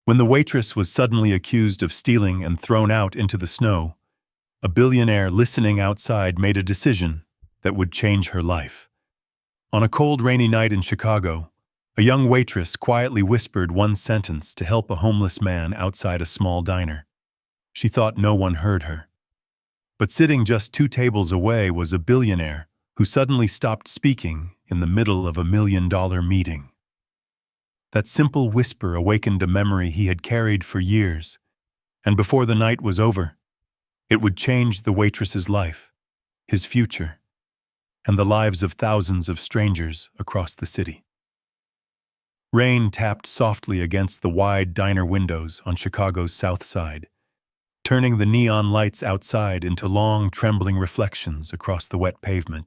When the waitress was suddenly accused of stealing and thrown out into the snow, a billionaire listening outside made a decision that would change her life. On a cold, rainy night in Chicago, a young waitress quietly whispered one sentence to help a homeless man outside a small diner. She thought no one heard her. But sitting just 2 tables away was a billionaire who suddenly stopped speaking in the middle of $1 million meeting. That simple whisper awakened a memory he had carried for years, and before the night was over, it would change the waitress's life, his future, and the lives of thousands of strangers across the city. Rain tapped softly against the wide diner windows on Chicago's South Side, turning the neon lights outside into long, trembling reflections across the wet pavement.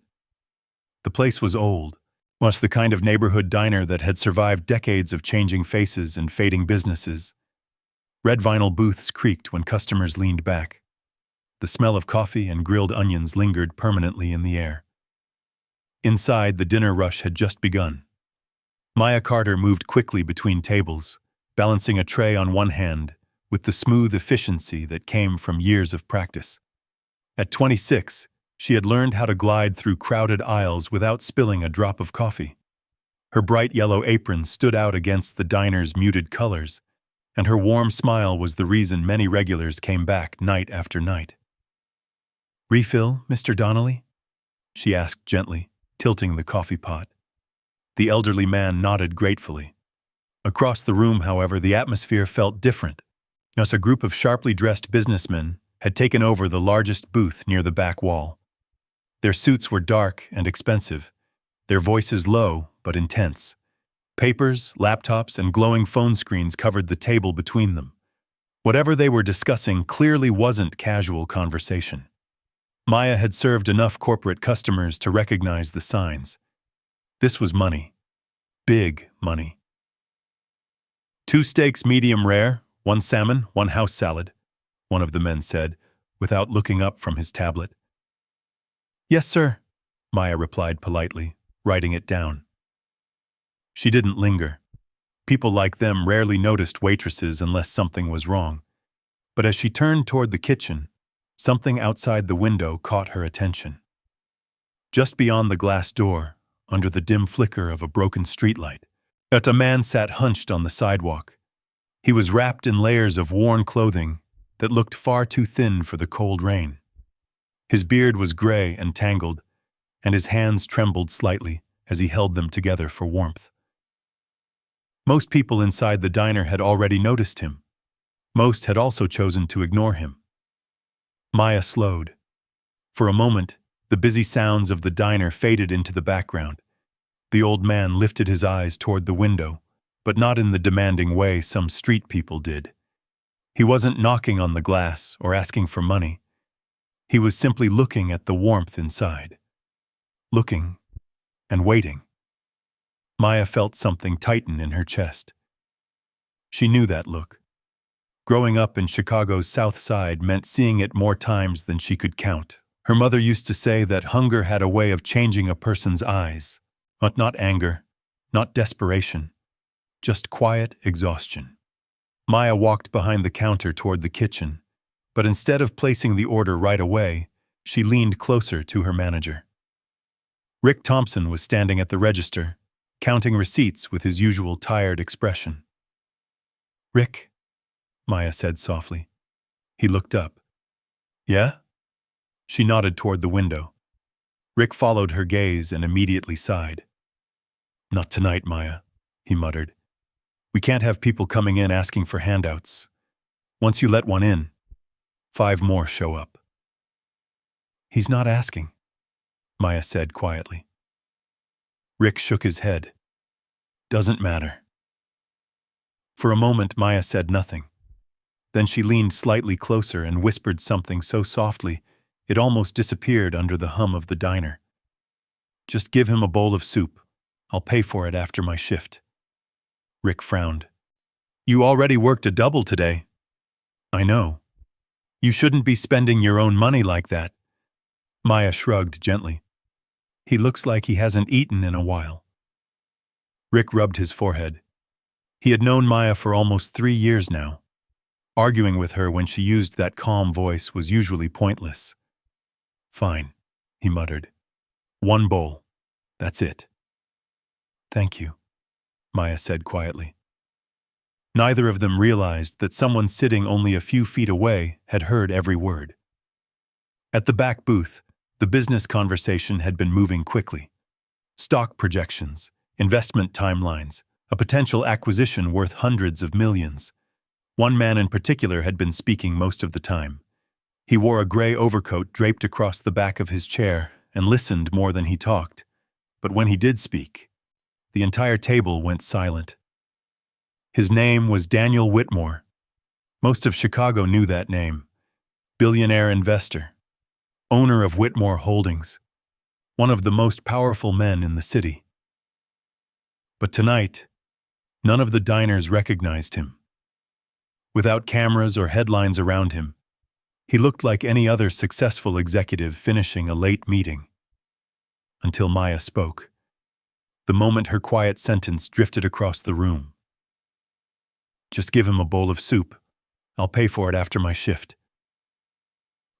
The place was old, was the kind of neighborhood diner that had survived decades of changing faces and fading businesses. Red vinyl booths creaked when customers leaned back. The smell of coffee and grilled onions lingered permanently in the air. Inside, the dinner rush had just begun. Maya Carter moved quickly between tables, balancing a tray on one hand with the smooth efficiency that came from years of practice. At 26, she had learned how to glide through crowded aisles without spilling a drop of coffee. Her bright yellow apron stood out against the diner's muted colors, and her warm smile was the reason many regulars came back night after night. "Refill, Mr. Donnelly?" she asked gently, tilting the coffee pot. The elderly man nodded gratefully. Across the room, however, the atmosphere felt different, as a group of sharply dressed businessmen had taken over the largest booth near the back wall. Their suits were dark and expensive, their voices low but intense. Papers, laptops, and glowing phone screens covered the table between them. Whatever they were discussing clearly wasn't casual conversation. Maya had served enough corporate customers to recognize the signs. This was money. Big money. 2 steaks medium rare, 1 salmon, 1 house salad, one of the men said, without looking up from his tablet. "Yes, sir," Maya replied politely, writing it down. She didn't linger. People like them rarely noticed waitresses unless something was wrong. But as she turned toward the kitchen, something outside the window caught her attention. Just beyond the glass door, under the dim flicker of a broken streetlight, a man sat hunched on the sidewalk. He was wrapped in layers of worn clothing that looked far too thin for the cold rain. His beard was gray and tangled, and his hands trembled slightly as he held them together for warmth. Most people inside the diner had already noticed him. Most had also chosen to ignore him. Maya slowed. For a moment, the busy sounds of the diner faded into the background. The old man lifted his eyes toward the window, but not in the demanding way some street people did. He wasn't knocking on the glass or asking for money. He was simply looking at the warmth inside. Looking and waiting. Maya felt something tighten in her chest. She knew that look. Growing up in Chicago's South Side meant seeing it more times than she could count. Her mother used to say that hunger had a way of changing a person's eyes, but not anger, not desperation, just quiet exhaustion. Maya walked behind the counter toward the kitchen, but instead of placing the order right away, she leaned closer to her manager. Rick Thompson was standing at the register, counting receipts with his usual tired expression. "Rick," Maya said softly. He looked up. "Yeah?" She nodded toward the window. Rick followed her gaze and immediately sighed. "Not tonight, Maya," he muttered. "We can't have people coming in asking for handouts. Once you let one in, 5 more show up." "He's not asking," Maya said quietly. Rick shook his head. "Doesn't matter." For a moment, Maya said nothing. Then she leaned slightly closer and whispered something so softly it almost disappeared under the hum of the diner. "Just give him a bowl of soup. I'll pay for it after my shift." Rick frowned. "You already worked a double today." "I know. You shouldn't be spending your own money like that." Maya shrugged gently. "He looks like he hasn't eaten in a while." Rick rubbed his forehead. He had known Maya for almost 3 years now. Arguing with her when she used that calm voice was usually pointless. "Fine," he muttered. "One bowl. That's it." "Thank you," Maya said quietly. Neither of them realized that someone sitting only a few feet away had heard every word. At the back booth, the business conversation had been moving quickly. Stock projections, investment timelines, a potential acquisition worth hundreds of millions. One man in particular had been speaking most of the time. He wore a gray overcoat draped across the back of his chair and listened more than he talked. But when he did speak, the entire table went silent. His name was Daniel Whitmore. Most of Chicago knew that name. Billionaire investor, owner of Whitmore Holdings, one of the most powerful men in the city. But tonight, none of the diners recognized him. Without cameras or headlines around him, he looked like any other successful executive finishing a late meeting. Until Maya spoke. The moment her quiet sentence drifted across the room. "Just give him a bowl of soup. I'll pay for it after my shift."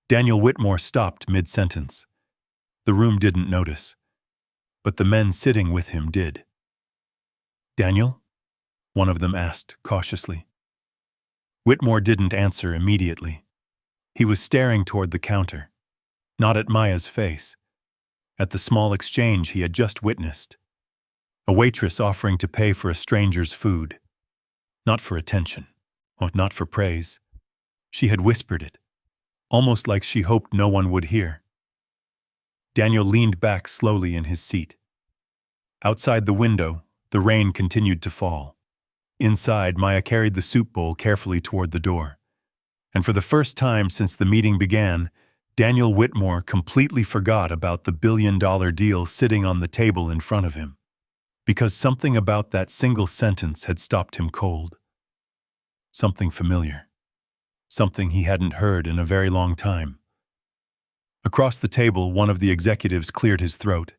Daniel Whitmore stopped mid-sentence. The room didn't notice, but the men sitting with him did. "Daniel?" one of them asked cautiously. Whitmore didn't answer immediately. He was staring toward the counter, not at Maya's face, at the small exchange he had just witnessed. A waitress offering to pay for a stranger's food. Not for attention, or not for praise. She had whispered it, almost like she hoped no one would hear. Daniel leaned back slowly in his seat. Outside the window, the rain continued to fall. Inside, Maya carried the soup bowl carefully toward the door. And for the first time since the meeting began, Daniel Whitmore completely forgot about the billion-dollar deal sitting on the table in front of him. Because something about that single sentence had stopped him cold. Something familiar. Something he hadn't heard in a very long time. Across the table, one of the executives cleared his throat.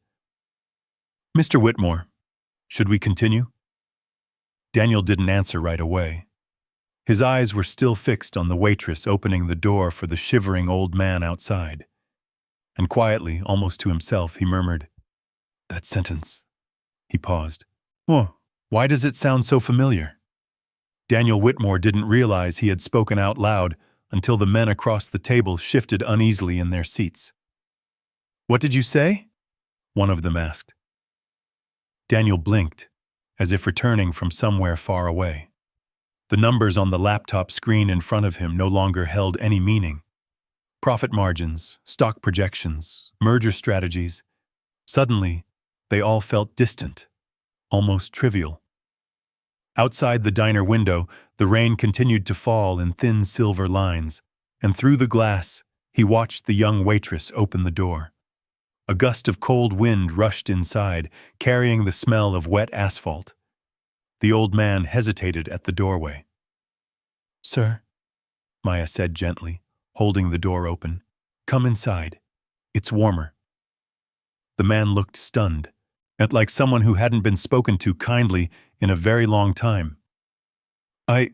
"Mr. Whitmore, should we continue?" Daniel didn't answer right away. His eyes were still fixed on the waitress opening the door for the shivering old man outside. And quietly, almost to himself, he murmured, "That sentence." He paused. "Oh, why does it sound so familiar?" Daniel Whitmore didn't realize he had spoken out loud until the men across the table shifted uneasily in their seats. "What did you say?" one of them asked. Daniel blinked, as if returning from somewhere far away. The numbers on the laptop screen in front of him no longer held any meaning. Profit margins, stock projections, merger strategies. Suddenly, they all felt distant, almost trivial. Outside the diner window, the rain continued to fall in thin silver lines, and through the glass, he watched the young waitress open the door. A gust of cold wind rushed inside, carrying the smell of wet asphalt. The old man hesitated at the doorway. "Sir," Maya said gently, holding the door open, "come inside. It's warmer." The man looked stunned, and like someone who hadn't been spoken to kindly in a very long time. I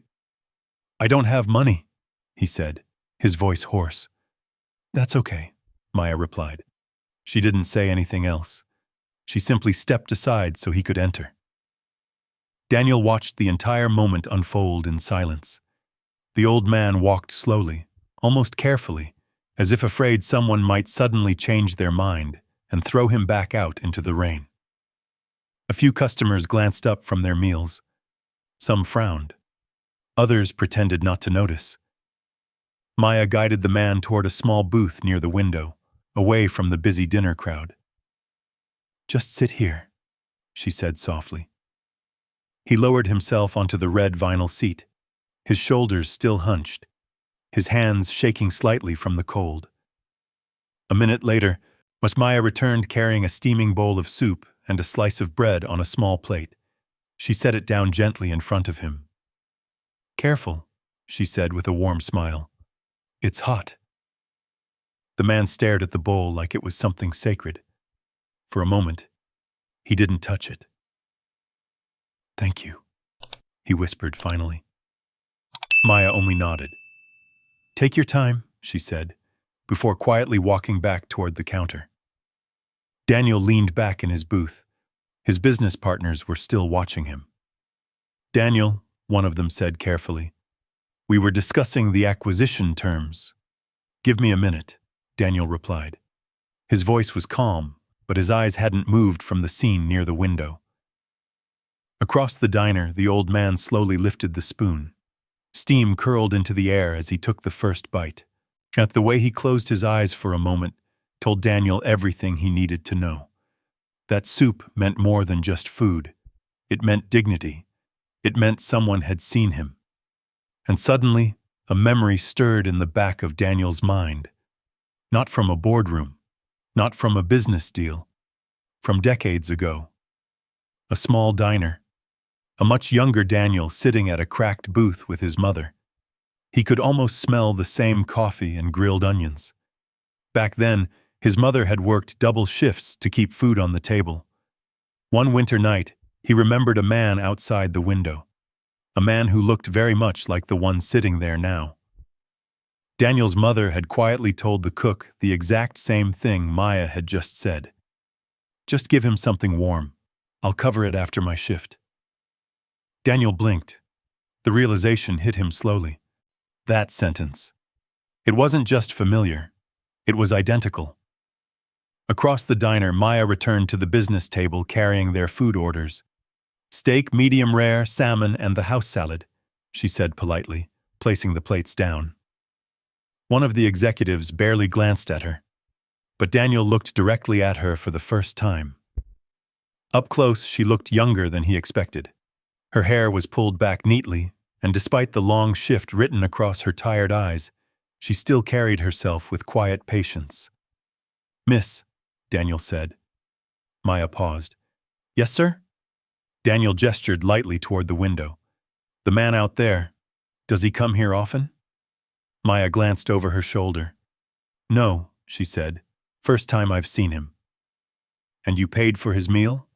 don't have money," he said, his voice hoarse. "That's okay," Maya replied. She didn't say anything else. She simply stepped aside so he could enter. Daniel watched the entire moment unfold in silence. The old man walked slowly, almost carefully, as if afraid someone might suddenly change their mind and throw him back out into the rain. A few customers glanced up from their meals. Some frowned. Others pretended not to notice. Maya guided the man toward a small booth near the window, away from the busy dinner crowd. "Just sit here," she said softly. He lowered himself onto the red vinyl seat, his shoulders still hunched, his hands shaking slightly from the cold. A minute later, Maya returned carrying a steaming bowl of soup and a slice of bread on a small plate. She set it down gently in front of him. "Careful," she said with a warm smile. "It's hot." The man stared at the bowl like it was something sacred. For a moment, he didn't touch it. "Thank you," he whispered finally. Maya only nodded. Take your time, she said, before quietly walking back toward the counter. Daniel leaned back in his booth. His business partners were still watching him. Daniel, one of them said carefully, we were discussing the acquisition terms. Give me a minute, Daniel replied. His voice was calm, but his eyes hadn't moved from the scene near the window. Across the diner, the old man slowly lifted the spoon. Steam curled into the air as he took the first bite. At the way he closed his eyes for a moment, told Daniel everything he needed to know. That soup meant more than just food. It meant dignity. It meant someone had seen him. And suddenly, a memory stirred in the back of Daniel's mind. Not from a boardroom, not from a business deal, from decades ago. A small diner. A much younger Daniel sitting at a cracked booth with his mother. He could almost smell the same coffee and grilled onions. Back then, his mother had worked double shifts to keep food on the table. One winter night, he remembered a man outside the window. A man who looked very much like the one sitting there now. Daniel's mother had quietly told the cook the exact same thing Maya had just said. Just give him something warm. I'll cover it after my shift. Daniel blinked. The realization hit him slowly. That sentence. It wasn't just familiar. It was identical. Across the diner, Maya returned to the business table carrying their food orders. Steak, medium rare, salmon, and the house salad, she said politely, placing the plates down. One of the executives barely glanced at her, but Daniel looked directly at her for the first time. Up close, she looked younger than he expected. Her hair was pulled back neatly, and despite the long shift written across her tired eyes, she still carried herself with quiet patience. Miss, Daniel said. Maya paused. Yes, sir? Daniel gestured lightly toward the window. The man out there, does he come here often? Maya glanced over her shoulder. No, she said. First time I've seen him. And you paid for his meal?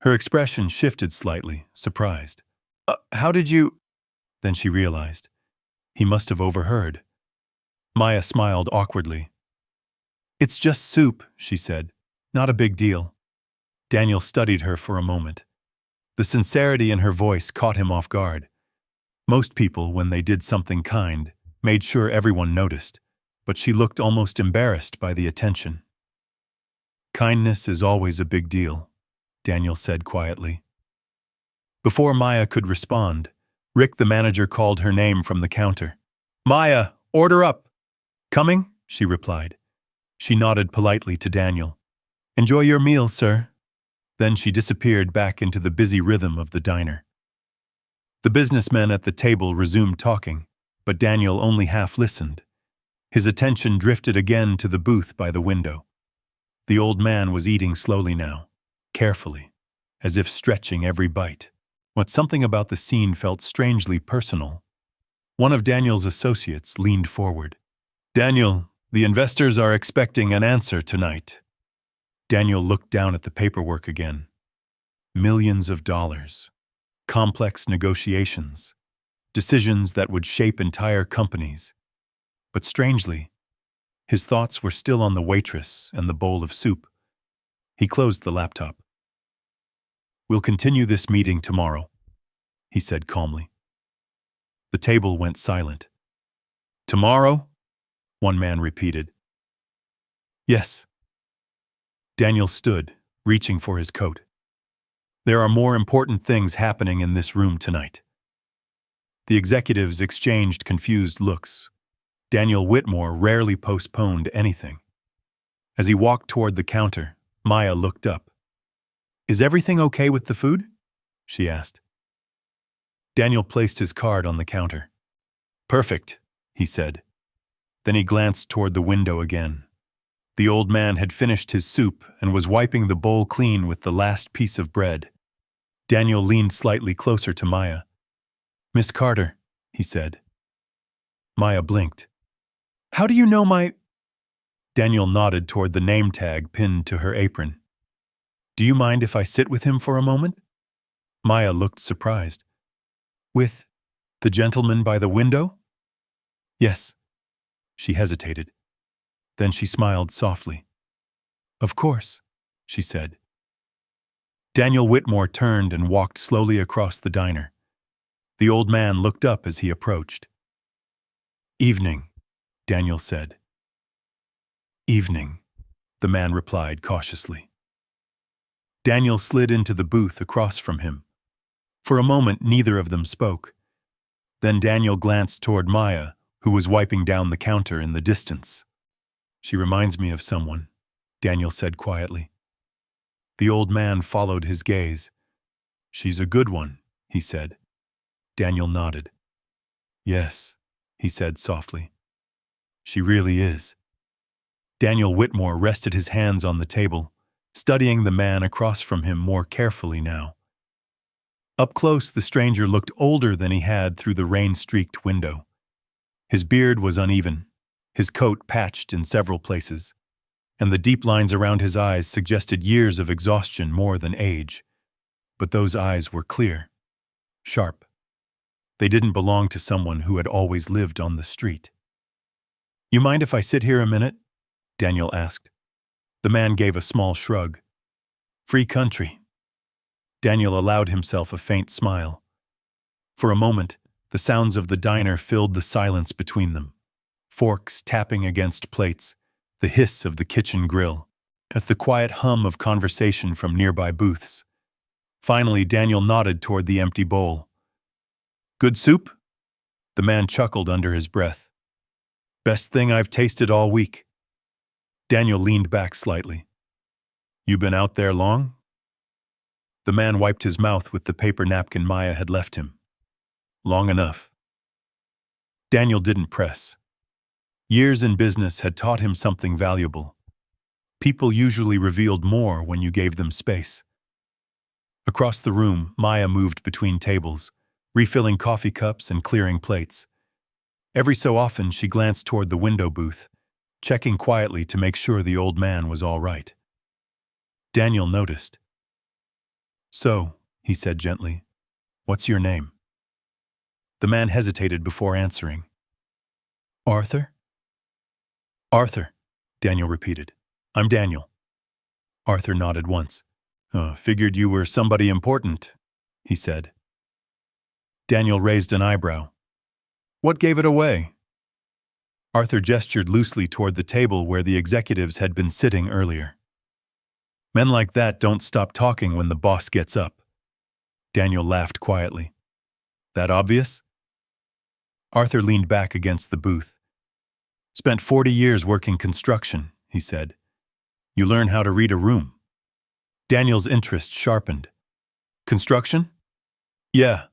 Her expression shifted slightly, surprised. How did you… Then she realized. He must have overheard. Maya smiled awkwardly. It's just soup, she said. Not a big deal. Daniel studied her for a moment. The sincerity in her voice caught him off guard. Most people, when they did something kind, made sure everyone noticed, but she looked almost embarrassed by the attention. Kindness is always a big deal, Daniel said quietly. Before Maya could respond, Rick the manager called her name from the counter. Maya, order up. Coming? She replied. She nodded politely to Daniel. Enjoy your meal, sir. Then she disappeared back into the busy rhythm of the diner. The businessmen at the table resumed talking, but Daniel only half listened. His attention drifted again to the booth by the window. The old man was eating slowly now, carefully, as if stretching every bite. But something about the scene felt strangely personal. One of Daniel's associates leaned forward. Daniel, the investors are expecting an answer tonight. Daniel looked down at the paperwork again. Millions of dollars. Complex negotiations. Decisions that would shape entire companies. But strangely, his thoughts were still on the waitress and the bowl of soup. He closed the laptop. We'll continue this meeting tomorrow, he said calmly. The table went silent. Tomorrow? One man repeated. Yes. Daniel stood, reaching for his coat. There are more important things happening in this room tonight. The executives exchanged confused looks. Daniel Whitmore rarely postponed anything. As he walked toward the counter, Maya looked up. Is everything okay with the food? She asked. Daniel placed his card on the counter. Perfect, he said. Then he glanced toward the window again. The old man had finished his soup and was wiping the bowl clean with the last piece of bread. Daniel leaned slightly closer to Maya. Miss Carter, he said. Maya blinked. How do you know my… Daniel nodded toward the name tag pinned to her apron. Do you mind if I sit with him for a moment? Maya looked surprised. With the gentleman by the window? Yes. She hesitated. Then she smiled softly. Of course, she said. Daniel Whitmore turned and walked slowly across the diner. The old man looked up as he approached. Evening, Daniel said. Evening, the man replied cautiously. Daniel slid into the booth across from him. For a moment, neither of them spoke. Then Daniel glanced toward Maya, who was wiping down the counter in the distance. She reminds me of someone, Daniel said quietly. The old man followed his gaze. She's a good one, he said. Daniel nodded. Yes, he said softly. She really is. Daniel Whitmore rested his hands on the table, studying the man across from him more carefully now. Up close, the stranger looked older than he had through the rain-streaked window. His beard was uneven, his coat patched in several places, and the deep lines around his eyes suggested years of exhaustion more than age. But those eyes were clear, sharp. They didn't belong to someone who had always lived on the street. You mind if I sit here a minute? Daniel asked. The man gave a small shrug. Free country. Daniel allowed himself a faint smile. For a moment, the sounds of the diner filled the silence between them. Forks tapping against plates, the hiss of the kitchen grill, and the quiet hum of conversation from nearby booths. Finally, Daniel nodded toward the empty bowl. Good soup? The man chuckled under his breath. Best thing I've tasted all week. Daniel leaned back slightly. You been out there long? The man wiped his mouth with the paper napkin Maya had left him. Long enough. Daniel didn't press. Years in business had taught him something valuable. People usually revealed more when you gave them space. Across the room, Maya moved between tables, refilling coffee cups and clearing plates. Every so often, she glanced toward the window booth, checking quietly to make sure the old man was all right. Daniel noticed. So, he said gently, what's your name? The man hesitated before answering. Arthur? Arthur, Daniel repeated. I'm Daniel. Arthur nodded once. Figured you were somebody important, he said. Daniel raised an eyebrow. What gave it away? Arthur gestured loosely toward the table where the executives had been sitting earlier. Men like that don't stop talking when the boss gets up. Daniel laughed quietly. That obvious? Arthur leaned back against the booth. Spent 40 years working construction, he said. You learn how to read a room. Daniel's interest sharpened. Construction? Yeah.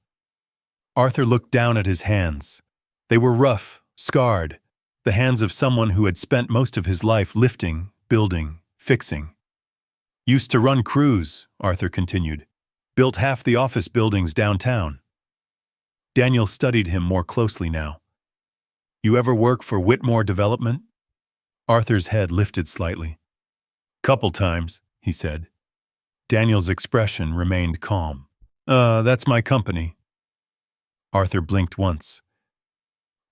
Arthur looked down at his hands. They were rough, scarred, the hands of someone who had spent most of his life lifting, building, fixing. Used to run crews, Arthur continued. Built half the office buildings downtown. Daniel studied him more closely now. You ever work for Whitmore Development? Arthur's head lifted slightly. Couple times, he said. Daniel's expression remained calm. That's my company. Arthur blinked once.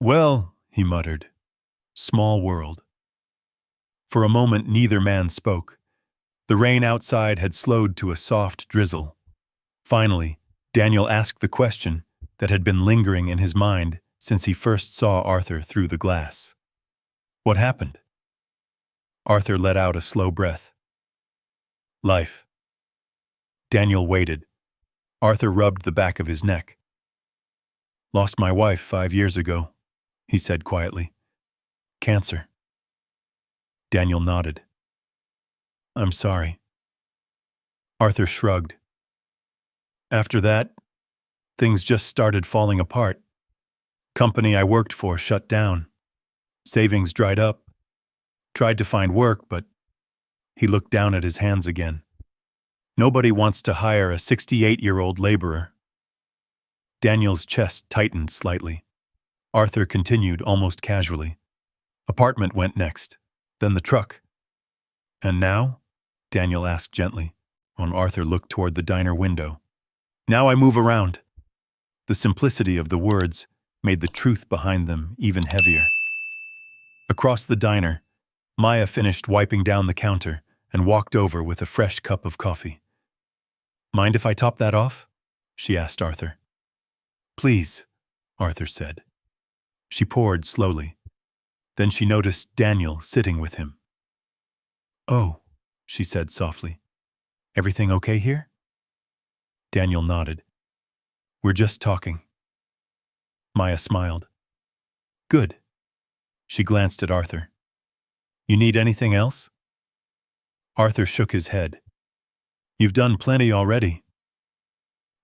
Well, he muttered. Small world. For a moment, neither man spoke. The rain outside had slowed to a soft drizzle. Finally, Daniel asked the question that had been lingering in his mind since he first saw Arthur through the glass. What happened? Arthur let out a slow breath. Life. Daniel waited. Arthur rubbed the back of his neck. Lost my wife 5 years ago, he said quietly. Cancer. Daniel nodded. I'm sorry. Arthur shrugged. After that, things just started falling apart. Company I worked for shut down. Savings dried up. Tried to find work, but he looked down at his hands again. Nobody wants to hire a 68-year-old laborer. Daniel's chest tightened slightly. Arthur continued almost casually. Apartment went next, then the truck. And now? Daniel asked gently, when Arthur looked toward the diner window. Now I move around. The simplicity of the words made the truth behind them even heavier. Across the diner, Maya finished wiping down the counter and walked over with a fresh cup of coffee. "Mind if I top that off?" she asked Arthur. "Please," Arthur said. She poured slowly. Then she noticed Daniel sitting with him. "Oh," she said softly. "Everything okay here?" Daniel nodded. "We're just talking." Maya smiled. "Good." She glanced at Arthur. "You need anything else?" Arthur shook his head. "You've done plenty already."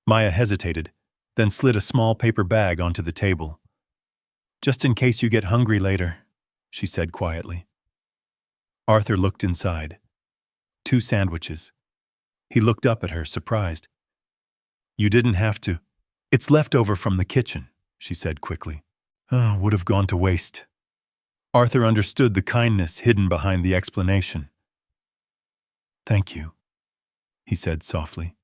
Maya hesitated, then slid a small paper bag onto the table. "Just in case you get hungry later," she said quietly. Arthur looked inside. 2 sandwiches. He looked up at her, surprised. "You didn't have to." "It's left over from the kitchen," she said quickly. "Oh, would have gone to waste." Arthur understood the kindness hidden behind the explanation. "Thank you," he said softly.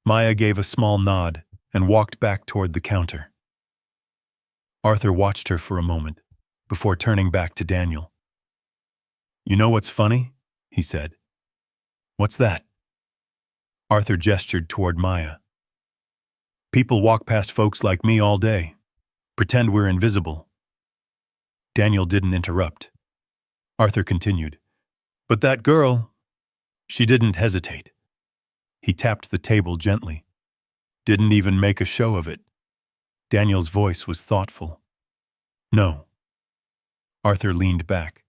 Maya gave a small nod and walked back toward the counter. Arthur watched her for a moment before turning back to Daniel. "You know what's funny?" he said. "What's that?" Arthur gestured toward Maya. "People walk past folks like me all day, pretend we're invisible." Daniel didn't interrupt. Arthur continued. "But that girl, she didn't hesitate." He tapped the table gently. "Didn't even make a show of it." Daniel's voice was thoughtful. "No." Arthur leaned back.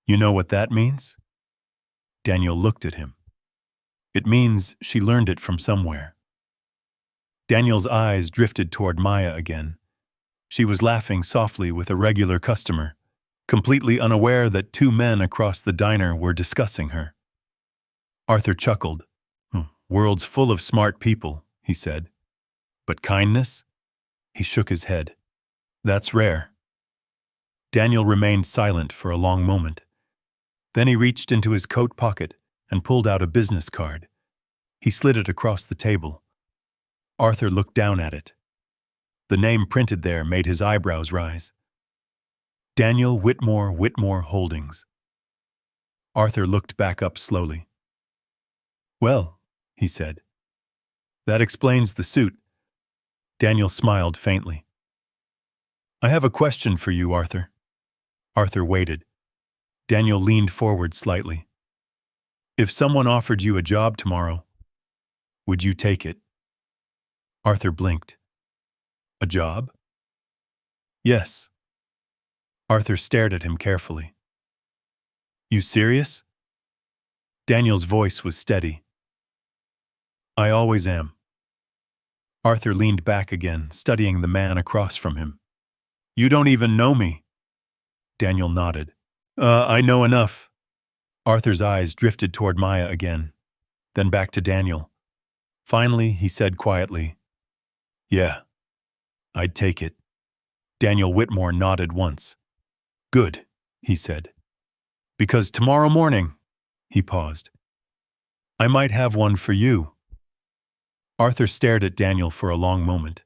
"You know what that means?" Daniel looked at him. "It means she learned it from somewhere." Daniel's eyes drifted toward Maya again. She was laughing softly with a regular customer, completely unaware that 2 men across the diner were discussing her. Arthur chuckled. "World's full of smart people," he said. "But kindness?" He shook his head. "That's rare." Daniel remained silent for a long moment. Then he reached into his coat pocket and pulled out a business card. He slid it across the table. Arthur looked down at it. The name printed there made his eyebrows rise. Daniel Whitmore Holdings. Arthur looked back up slowly. "Well," he said. "That explains the suit." Daniel smiled faintly. "I have a question for you, Arthur." Arthur waited. Daniel leaned forward slightly. "If someone offered you a job tomorrow, would you take it?" Arthur blinked. "A job?" "Yes." Arthur stared at him carefully. "You serious?" Daniel's voice was steady. "I always am." Arthur leaned back again, studying the man across from him. "You don't even know me." Daniel nodded. I know enough." Arthur's eyes drifted toward Maya again, then back to Daniel. Finally, he said quietly, "Yeah, I'd take it." Daniel Whitmore nodded once. "Good," he said. "Because tomorrow morning," he paused, "I might have one for you." Arthur stared at Daniel for a long moment,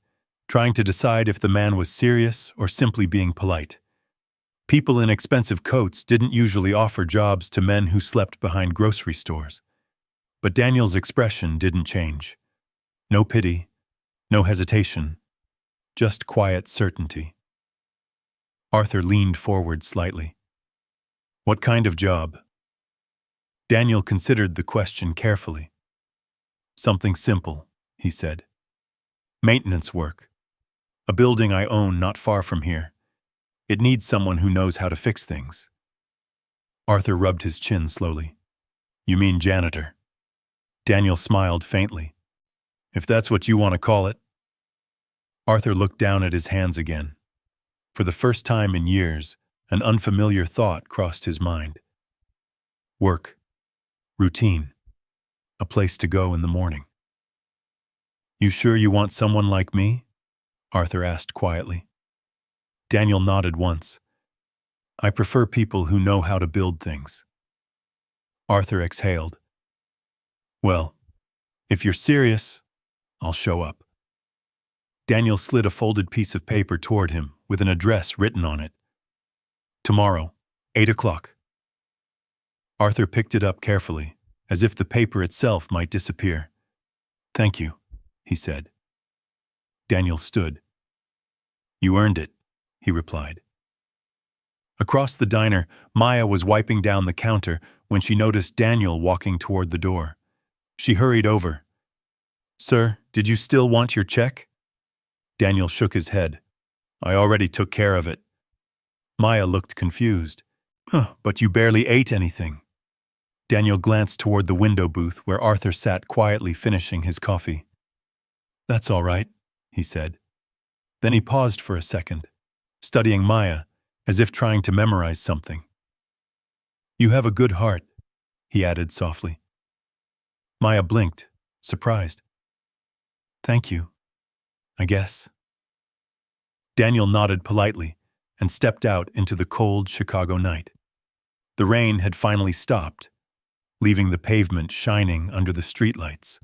trying to decide if the man was serious or simply being polite. People in expensive coats didn't usually offer jobs to men who slept behind grocery stores. But Daniel's expression didn't change. No pity, no hesitation, just quiet certainty. Arthur leaned forward slightly. "What kind of job?" Daniel considered the question carefully. "Something simple," he said. "Maintenance work. A building I own not far from here. It needs someone who knows how to fix things." Arthur rubbed his chin slowly. "You mean janitor?" Daniel smiled faintly. "If that's what you want to call it." Arthur looked down at his hands again. For the first time in years, an unfamiliar thought crossed his mind. Work. Routine. A place to go in the morning. "You sure you want someone like me?" Arthur asked quietly. Daniel nodded once. "I prefer people who know how to build things." Arthur exhaled. "Well, if you're serious, I'll show up." Daniel slid a folded piece of paper toward him with an address written on it. Tomorrow, 8 o'clock. Arthur picked it up carefully, as if the paper itself might disappear. Thank you, he said. Daniel stood. You earned it, he replied. Across the diner, Maya was wiping down the counter when she noticed Daniel walking toward the door. She hurried over. Sir, did you still want your check? Daniel shook his head. I already took care of it. Maya looked confused. But you barely ate anything. Daniel glanced toward the window booth where Arthur sat quietly finishing his coffee. That's all right, he said. Then he paused for a second, studying Maya, as if trying to memorize something. You have a good heart, he added softly. Maya blinked, surprised. Thank you, I guess. Daniel nodded politely and stepped out into the cold Chicago night. The rain had finally stopped, leaving the pavement shining under the streetlights.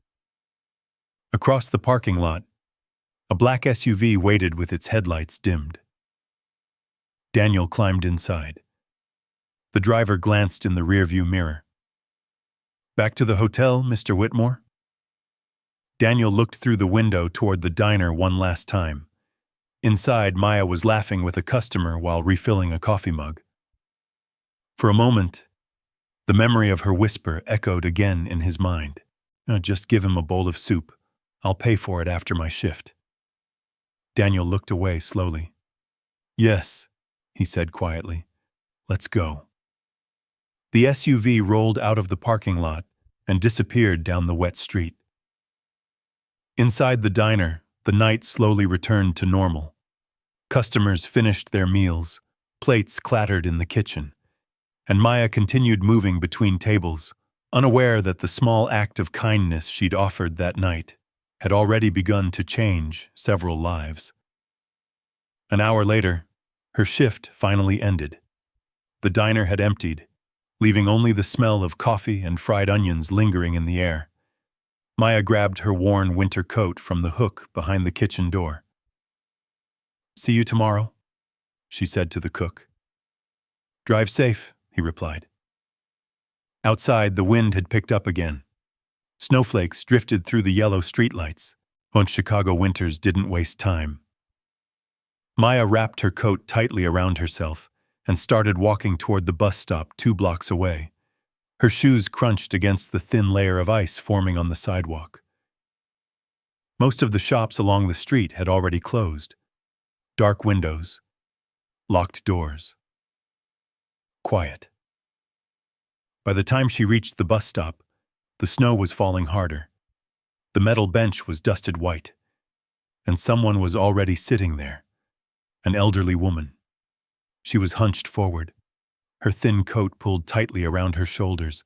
Across the parking lot, a black SUV waited with its headlights dimmed. Daniel climbed inside. The driver glanced in the rearview mirror. Back to the hotel, Mr. Whitmore? Daniel looked through the window toward the diner one last time. Inside, Maya was laughing with a customer while refilling a coffee mug. For a moment, the memory of her whisper echoed again in his mind. Just give him a bowl of soup. I'll pay for it after my shift. Daniel looked away slowly. Yes, he said quietly. Let's go. The SUV rolled out of the parking lot and disappeared down the wet street. Inside the diner, the night slowly returned to normal. Customers finished their meals, plates clattered in the kitchen, and Maya continued moving between tables, unaware that the small act of kindness she'd offered that night had already begun to change several lives. An hour later, her shift finally ended. The diner had emptied, leaving only the smell of coffee and fried onions lingering in the air. Maya grabbed her worn winter coat from the hook behind the kitchen door. See you tomorrow, she said to the cook. Drive safe, he replied. Outside, the wind had picked up again. Snowflakes drifted through the yellow streetlights. Chicago winters didn't waste time. Maya wrapped her coat tightly around herself and started walking toward the bus stop 2 blocks away. Her shoes crunched against the thin layer of ice forming on the sidewalk. Most of the shops along the street had already closed. Dark windows, locked doors. Quiet. By the time she reached the bus stop, the snow was falling harder. The metal bench was dusted white, and someone was already sitting there, an elderly woman. She was hunched forward, her thin coat pulled tightly around her shoulders,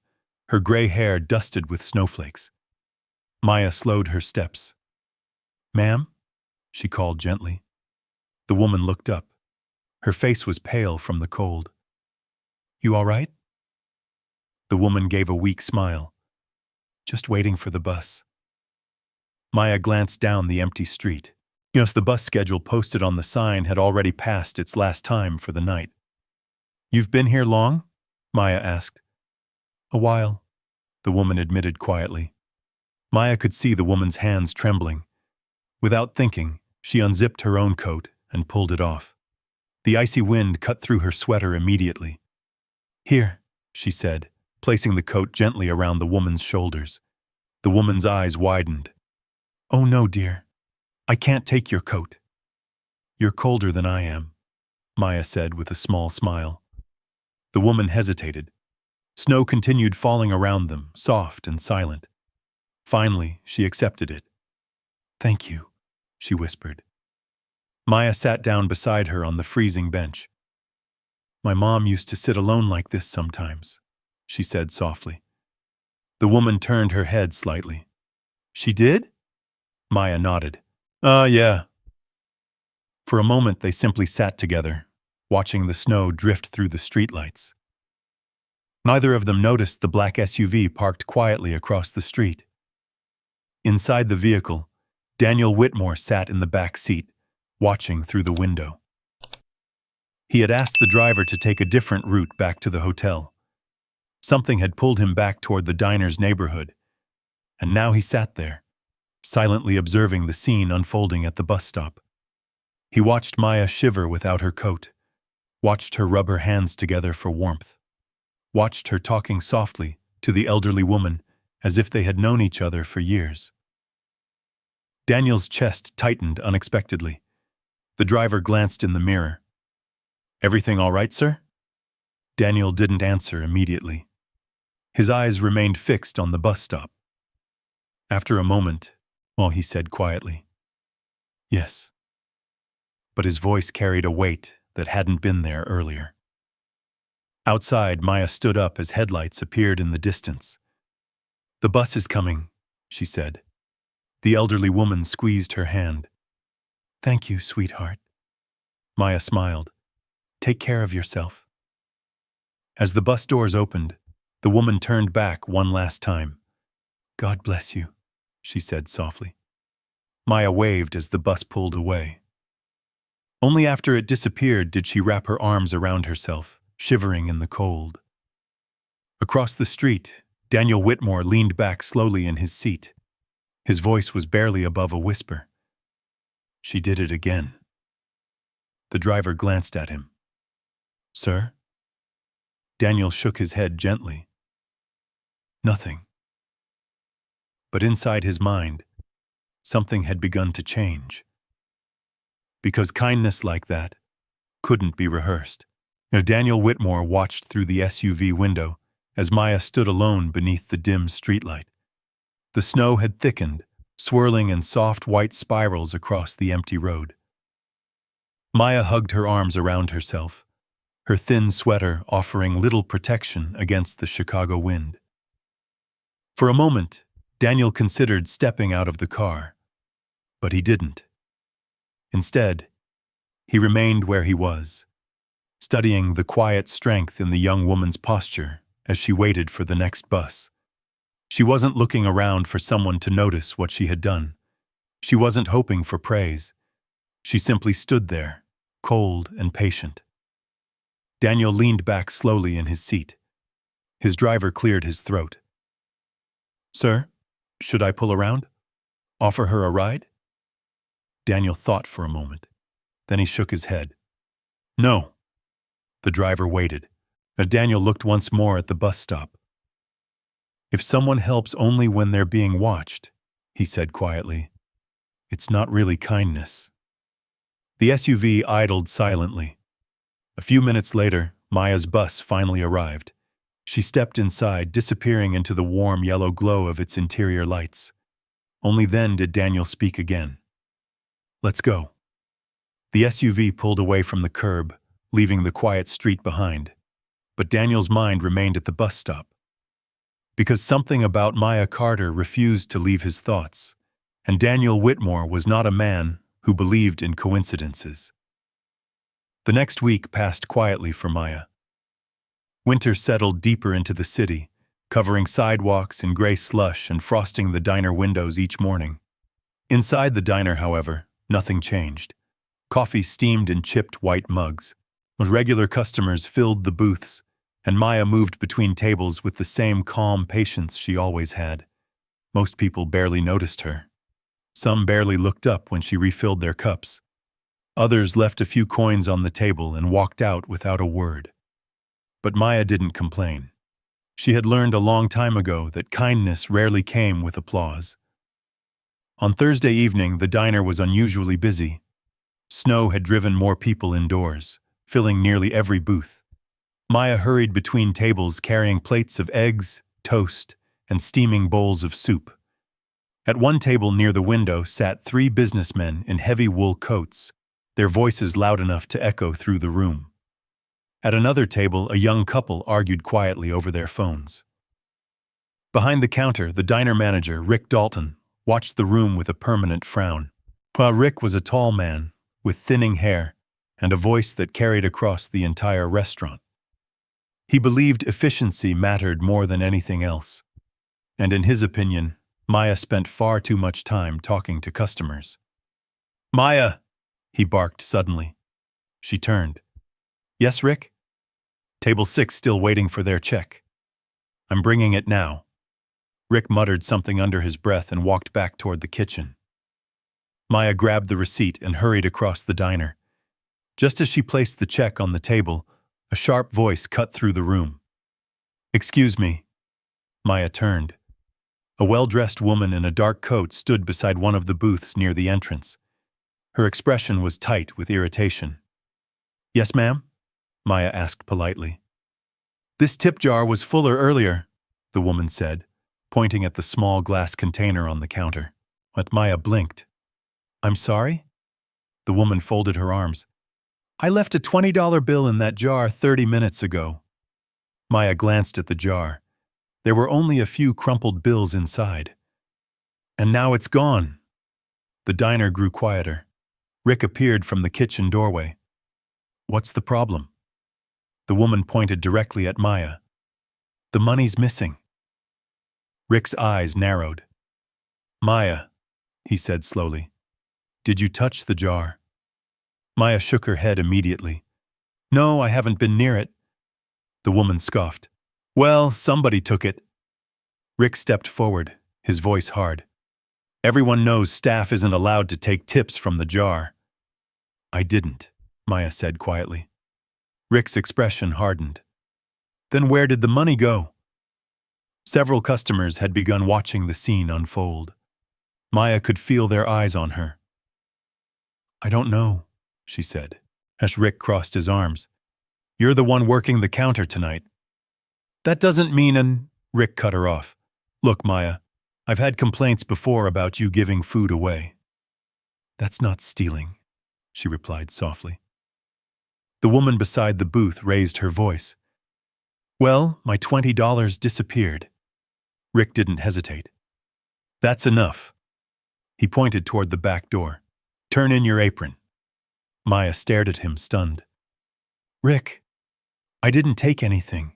her gray hair dusted with snowflakes. Maya slowed her steps. Ma'am? She called gently. The woman looked up. Her face was pale from the cold. You all right? The woman gave a weak smile. Just waiting for the bus. Maya glanced down the empty street. Yes, the bus schedule posted on the sign had already passed its last time for the night. You've been here long? Maya asked. A while, the woman admitted quietly. Maya could see the woman's hands trembling. Without thinking, she unzipped her own coat and pulled it off. The icy wind cut through her sweater immediately. Here, she said, placing the coat gently around the woman's shoulders. The woman's eyes widened. Oh no, dear. I can't take your coat. You're colder than I am, Maya said with a small smile. The woman hesitated. Snow continued falling around them, soft and silent. Finally, she accepted it. Thank you, she whispered. Maya sat down beside her on the freezing bench. My mom used to sit alone like this sometimes, she said softly. The woman turned her head slightly. She did? Maya nodded. Yeah. For a moment, they simply sat together, watching the snow drift through the streetlights. Neither of them noticed the black SUV parked quietly across the street. Inside the vehicle, Daniel Whitmore sat in the back seat, watching through the window. He had asked the driver to take a different route back to the hotel. Something had pulled him back toward the diner's neighborhood, and now he sat there, silently observing the scene unfolding at the bus stop. He watched Maya shiver without her coat, watched her rub her hands together for warmth, watched her talking softly to the elderly woman as if they had known each other for years. Daniel's chest tightened unexpectedly. The driver glanced in the mirror. "Everything all right, sir?" Daniel didn't answer immediately. His eyes remained fixed on the bus stop. After a moment, he said quietly, "Yes." But his voice carried a weight that hadn't been there earlier. Outside, Maya stood up as headlights appeared in the distance. "The bus is coming," she said. The elderly woman squeezed her hand. "Thank you, sweetheart." Maya smiled. "Take care of yourself." As the bus doors opened, the woman turned back one last time. "God bless you," she said softly. Maya waved as the bus pulled away. Only after it disappeared did she wrap her arms around herself, shivering in the cold. Across the street, Daniel Whitmore leaned back slowly in his seat. His voice was barely above a whisper. "She did it again." The driver glanced at him. "Sir?" Daniel shook his head gently. "Nothing." But inside his mind, something had begun to change. Because kindness like that couldn't be rehearsed. Daniel Whitmore watched through the SUV window as Maya stood alone beneath the dim streetlight. The snow had thickened, swirling in soft white spirals across the empty road. Maya hugged her arms around herself, her thin sweater offering little protection against the Chicago wind. For a moment, Daniel considered stepping out of the car, but he didn't. Instead, he remained where he was, studying the quiet strength in the young woman's posture as she waited for the next bus. She wasn't looking around for someone to notice what she had done. She wasn't hoping for praise. She simply stood there, cold and patient. Daniel leaned back slowly in his seat. His driver cleared his throat. "Sir, should I pull around? Offer her a ride?" Daniel thought for a moment. Then he shook his head. "No." The driver waited. Daniel looked once more at the bus stop. "If someone helps only when they're being watched," he said quietly, "it's not really kindness." The SUV idled silently. A few minutes later, Maya's bus finally arrived. She stepped inside, disappearing into the warm yellow glow of its interior lights. Only then did Daniel speak again. "Let's go." The SUV pulled away from the curb, leaving the quiet street behind. But Daniel's mind remained at the bus stop. Because something about Maya Carter refused to leave his thoughts, and Daniel Whitmore was not a man who believed in coincidences. The next week passed quietly for Maya. Winter settled deeper into the city, covering sidewalks in gray slush and frosting the diner windows each morning. Inside the diner, however, nothing changed. Coffee steamed in chipped white mugs. Regular customers filled the booths, and Maya moved between tables with the same calm patience she always had. Most people barely noticed her. Some barely looked up when she refilled their cups. Others left a few coins on the table and walked out without a word. But Maya didn't complain. She had learned a long time ago that kindness rarely came with applause. On Thursday evening, the diner was unusually busy. Snow had driven more people indoors, filling nearly every booth. Maya hurried between tables carrying plates of eggs, toast, and steaming bowls of soup. At one table near the window sat 3 businessmen in heavy wool coats, their voices loud enough to echo through the room. At another table, a young couple argued quietly over their phones. Behind the counter, the diner manager, Rick Dalton, watched the room with a permanent frown. Rick was a tall man, with thinning hair, and a voice that carried across the entire restaurant. He believed efficiency mattered more than anything else. And in his opinion, Maya spent far too much time talking to customers. Maya, he barked suddenly. She turned. Yes, Rick? Table 6 still waiting for their check. I'm bringing it now. Rick muttered something under his breath and walked back toward the kitchen. Maya grabbed the receipt and hurried across the diner. Just as she placed the check on the table, a sharp voice cut through the room. Excuse me. Maya turned. A well-dressed woman in a dark coat stood beside one of the booths near the entrance. Her expression was tight with irritation. Yes, ma'am? Maya asked politely. This tip jar was fuller earlier, the woman said, pointing at the small glass container on the counter. But Maya blinked. I'm sorry? The woman folded her arms. I left a $20 bill in that jar 30 minutes ago. Maya glanced at the jar. There were only a few crumpled bills inside. And now it's gone. The diner grew quieter. Rick appeared from the kitchen doorway. What's the problem? The woman pointed directly at Maya. The money's missing. Rick's eyes narrowed. Maya, he said slowly, did you touch the jar? Maya shook her head immediately. No, I haven't been near it. The woman scoffed. Well, somebody took it. Rick stepped forward, his voice hard. Everyone knows staff isn't allowed to take tips from the jar. I didn't, Maya said quietly. Rick's expression hardened. Then where did the money go? Several customers had begun watching the scene unfold. Maya could feel their eyes on her. I don't know, she said, as Rick crossed his arms. You're the one working the counter tonight. That doesn't mean Rick cut her off. Look, Maya, I've had complaints before about you giving food away. That's not stealing, she replied softly. The woman beside the booth raised her voice. Well, my $20 disappeared. Rick didn't hesitate. That's enough. He pointed toward the back door. Turn in your apron. Maya stared at him, stunned. Rick, I didn't take anything.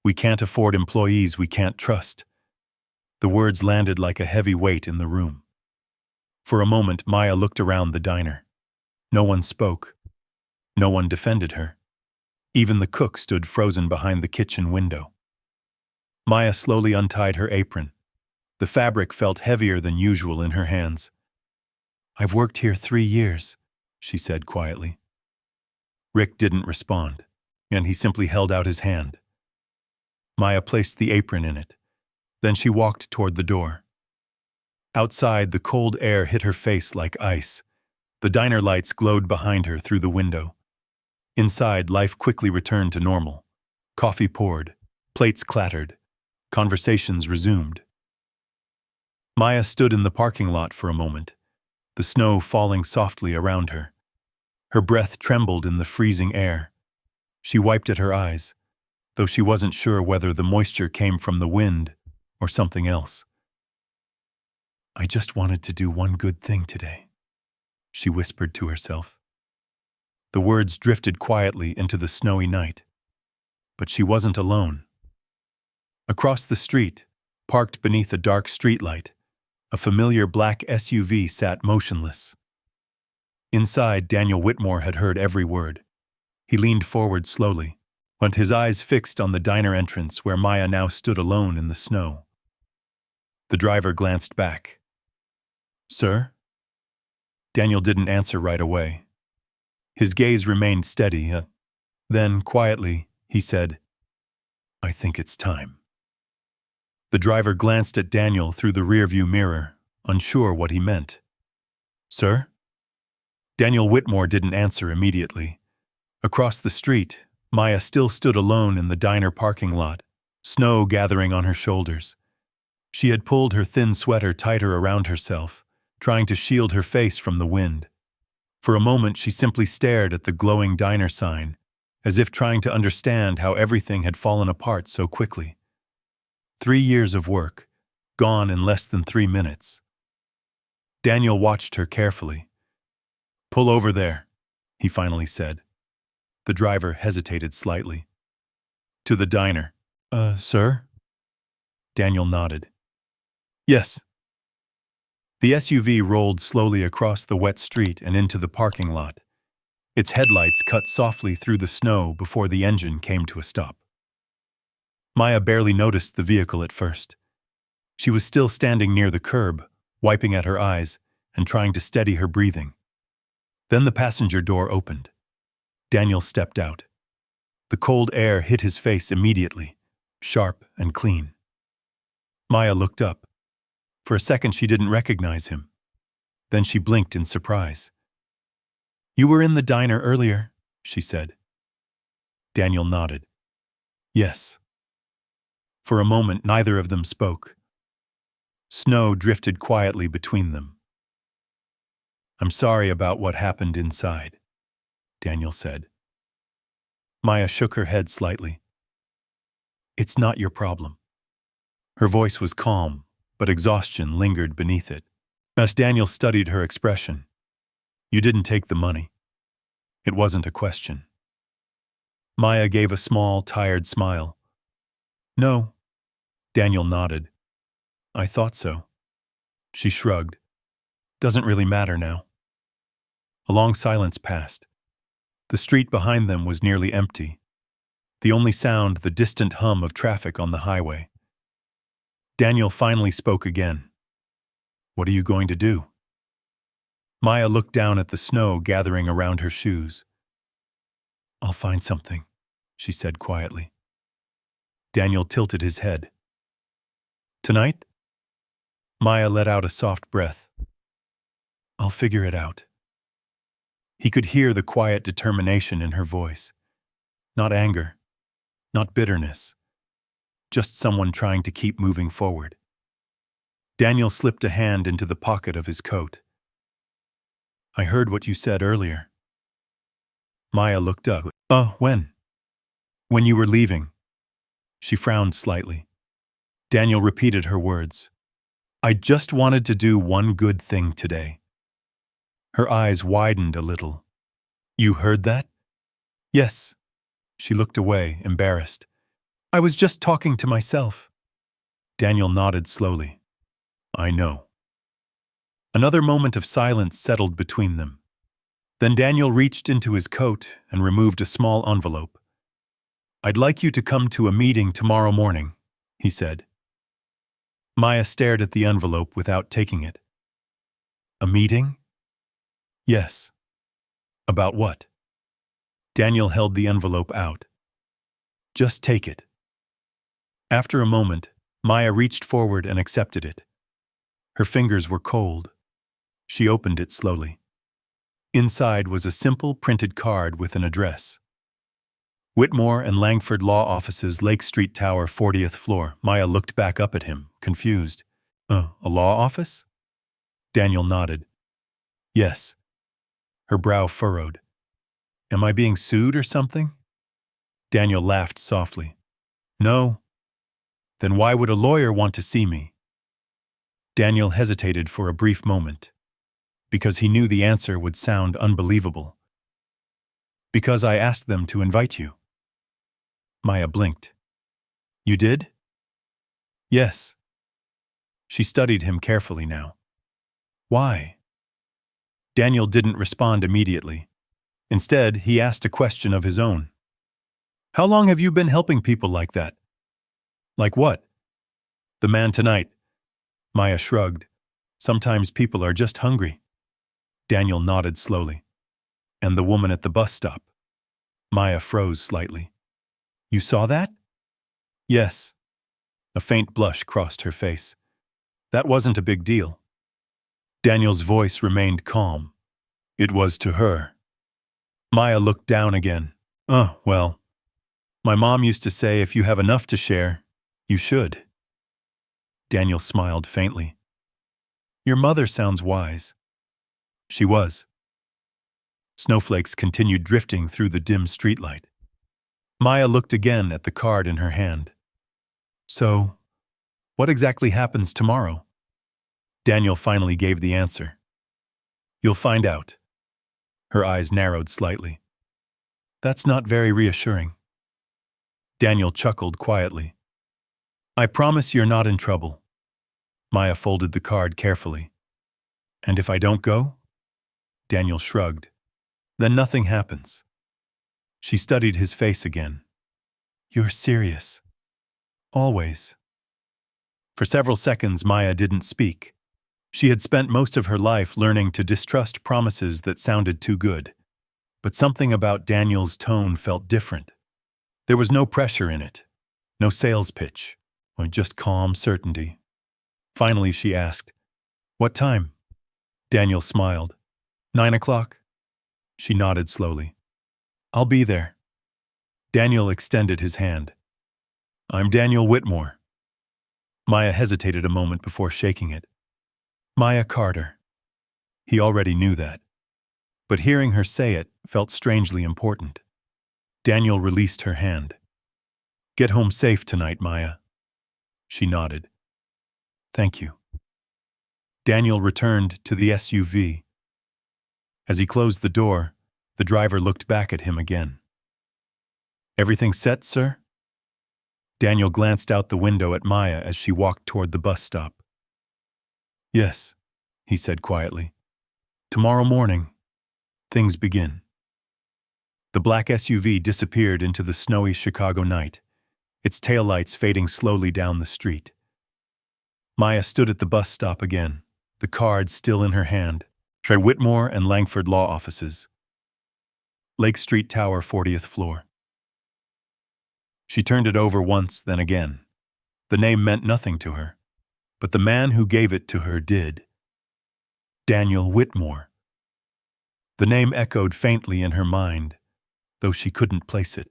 We can't afford employees we can't trust. The words landed like a heavy weight in the room. For a moment, Maya looked around the diner. No one spoke. No one defended her. Even the cook stood frozen behind the kitchen window. Maya slowly untied her apron. The fabric felt heavier than usual in her hands. I've worked here 3 years, she said quietly. Rick didn't respond, and he simply held out his hand. Maya placed the apron in it. Then she walked toward the door. Outside, the cold air hit her face like ice. The diner lights glowed behind her through the window. Inside, life quickly returned to normal. Coffee poured, plates clattered, conversations resumed. Maya stood in the parking lot for a moment, the snow falling softly around her. Her breath trembled in the freezing air. She wiped at her eyes, though she wasn't sure whether the moisture came from the wind or something else. I just wanted to do one good thing today, she whispered to herself. The words drifted quietly into the snowy night. But she wasn't alone. Across the street, parked beneath a dark streetlight, a familiar black SUV sat motionless. Inside, Daniel Whitmore had heard every word. He leaned forward slowly, with his eyes fixed on the diner entrance where Maya now stood alone in the snow. The driver glanced back. Sir? Daniel didn't answer right away. His gaze remained steady. Then, quietly, he said, I think it's time. The driver glanced at Daniel through the rearview mirror, unsure what he meant. Sir? Daniel Whitmore didn't answer immediately. Across the street, Maya still stood alone in the diner parking lot, snow gathering on her shoulders. She had pulled her thin sweater tighter around herself, trying to shield her face from the wind. For a moment, she simply stared at the glowing diner sign, as if trying to understand how everything had fallen apart so quickly. 3 years of work, gone in less than 3 minutes. Daniel watched her carefully. Pull over there, he finally said. The driver hesitated slightly. To the diner. Sir? Daniel nodded. Yes. The SUV rolled slowly across the wet street and into the parking lot. Its headlights cut softly through the snow before the engine came to a stop. Maya barely noticed the vehicle at first. She was still standing near the curb, wiping at her eyes and trying to steady her breathing. Then the passenger door opened. Daniel stepped out. The cold air hit his face immediately, sharp and clean. Maya looked up. For a second she didn't recognize him. Then she blinked in surprise. "You were in the diner earlier," she said. Daniel nodded. "Yes." For a moment neither of them spoke. Snow drifted quietly between them. "I'm sorry about what happened inside," Daniel said. Maya shook her head slightly. "It's not your problem." Her voice was calm, but exhaustion lingered beneath it. As Daniel studied her expression, "You didn't take the money. It wasn't a question." Maya gave a small, tired smile. "No." Daniel nodded. "I thought so." She shrugged. "Doesn't really matter now." A long silence passed. The street behind them was nearly empty. The only sound the distant hum of traffic on the highway. Daniel finally spoke again. "What are you going to do?" Maya looked down at the snow gathering around her shoes. "I'll find something," she said quietly. Daniel tilted his head. "Tonight?" Maya let out a soft breath. "I'll figure it out." He could hear the quiet determination in her voice. Not anger, not bitterness, just someone trying to keep moving forward. Daniel slipped a hand into the pocket of his coat. "I heard what you said earlier." Maya looked up. "Oh, when?" "When you were leaving." She frowned slightly. Daniel repeated her words. "I just wanted to do one good thing today." Her eyes widened a little. "You heard that?" "Yes." She looked away, embarrassed. "I was just talking to myself." Daniel nodded slowly. "I know." Another moment of silence settled between them. Then Daniel reached into his coat and removed a small envelope. "I'd like you to come to a meeting tomorrow morning," he said. Maya stared at the envelope without taking it. "A meeting?" "Yes." "About what?" Daniel held the envelope out. "Just take it." After a moment, Maya reached forward and accepted it. Her fingers were cold. She opened it slowly. Inside was a simple printed card with an address. Whitmore and Langford Law Offices, Lake Street Tower, 40th floor. Maya looked back up at him, confused. A law office?" Daniel nodded. "Yes." Her brow furrowed. "Am I being sued or something?" Daniel laughed softly. "No." "Then why would a lawyer want to see me?" Daniel hesitated for a brief moment, because he knew the answer would sound unbelievable. "Because I asked them to invite you." Maya blinked. "You did?" "Yes." She studied him carefully now. "Why?" Daniel didn't respond immediately. Instead, he asked a question of his own. "How long have you been helping people like that?" "Like what?" "The man tonight." Maya shrugged. "Sometimes people are just hungry." Daniel nodded slowly. "And the woman at the bus stop?" Maya froze slightly. "You saw that?" "Yes." A faint blush crossed her face. "That wasn't a big deal." Daniel's voice remained calm. "It was to her." Maya looked down again. "Oh, well. My mom used to say if you have enough to share, you should." Daniel smiled faintly. "Your mother sounds wise." She was. Snowflakes continued drifting through the dim streetlight. Maya looked again at the card in her hand. "So, what exactly happens tomorrow?" Daniel finally gave the answer. "You'll find out." Her eyes narrowed slightly. "That's not very reassuring." Daniel chuckled quietly. "I promise you're not in trouble." Maya folded the card carefully. And if I don't go? Daniel shrugged. Then nothing happens. She studied his face again. You're serious. Always. For several seconds, Maya didn't speak. She had spent most of her life learning to distrust promises that sounded too good. But something about Daniel's tone felt different. There was no pressure in it, no sales pitch, or just calm certainty. Finally, she asked, What time? Daniel smiled. 9 o'clock. She nodded slowly. I'll be there. Daniel extended his hand. I'm Daniel Whitmore. Maya hesitated a moment before shaking it. Maya Carter. He already knew that. But hearing her say it felt strangely important. Daniel released her hand. Get home safe tonight, Maya. She nodded. Thank you. Daniel returned to the SUV. As he closed the door, the driver looked back at him again. Everything set, sir? Daniel glanced out the window at Maya as she walked toward the bus stop. Yes, he said quietly. Tomorrow morning, things begin. The black SUV disappeared into the snowy Chicago night, its taillights fading slowly down the street. Maya stood at the bus stop again, the card still in her hand. Trey Whitmore and Langford Law Offices. Lake Street Tower, 40th floor. She turned it over once, then again. The name meant nothing to her, but the man who gave it to her did. Daniel Whitmore. The name echoed faintly in her mind, though she couldn't place it.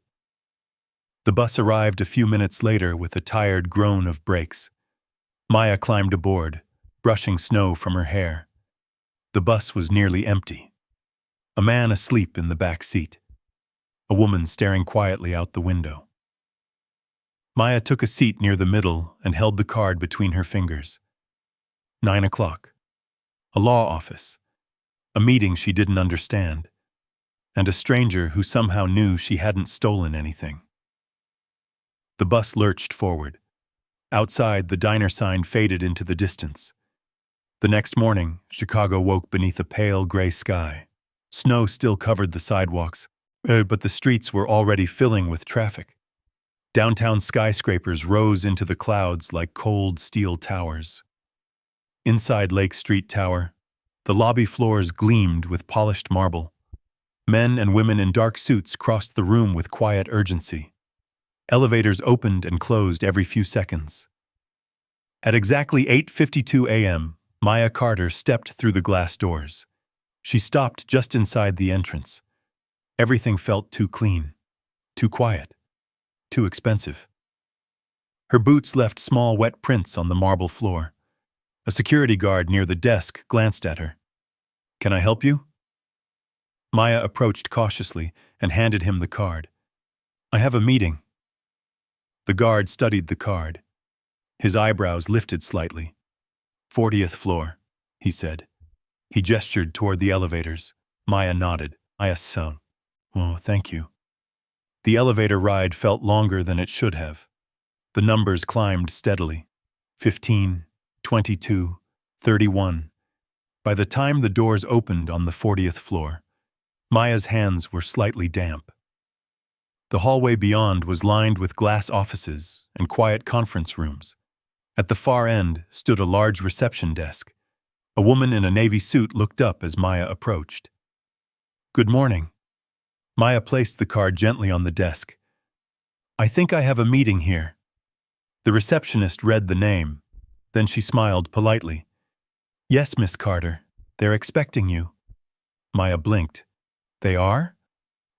The bus arrived a few minutes later with a tired groan of brakes. Maya climbed aboard, brushing snow from her hair. The bus was nearly empty. A man asleep in the back seat. A woman staring quietly out the window. Maya took a seat near the middle and held the card between her fingers. 9 o'clock. A law office. A meeting she didn't understand. And a stranger who somehow knew she hadn't stolen anything. The bus lurched forward. Outside, the diner sign faded into the distance. The next morning, Chicago woke beneath a pale gray sky. Snow still covered the sidewalks, but the streets were already filling with traffic. Downtown skyscrapers rose into the clouds like cold steel towers. Inside Lake Street Tower, the lobby floors gleamed with polished marble. Men and women in dark suits crossed the room with quiet urgency. Elevators opened and closed every few seconds. At exactly 8:52 a.m., Maya Carter stepped through the glass doors. She stopped just inside the entrance. Everything felt too clean, too quiet, too expensive. Her boots left small wet prints on the marble floor. A security guard near the desk glanced at her. Can I help you? Maya approached cautiously and handed him the card. I have a meeting. The guard studied the card. His eyebrows lifted slightly. 40th floor, he said. He gestured toward the elevators. Maya nodded. Maya sung. Oh, thank you. The elevator ride felt longer than it should have. The numbers climbed steadily. 15, 22, 31. By the time the doors opened on the 40th floor, Maya's hands were slightly damp. The hallway beyond was lined with glass offices and quiet conference rooms. At the far end stood a large reception desk. A woman in a navy suit looked up as Maya approached. Good morning. Maya placed the card gently on the desk. I think I have a meeting here. The receptionist read the name. Then she smiled politely. Yes, Miss Carter. They're expecting you. Maya blinked. They are?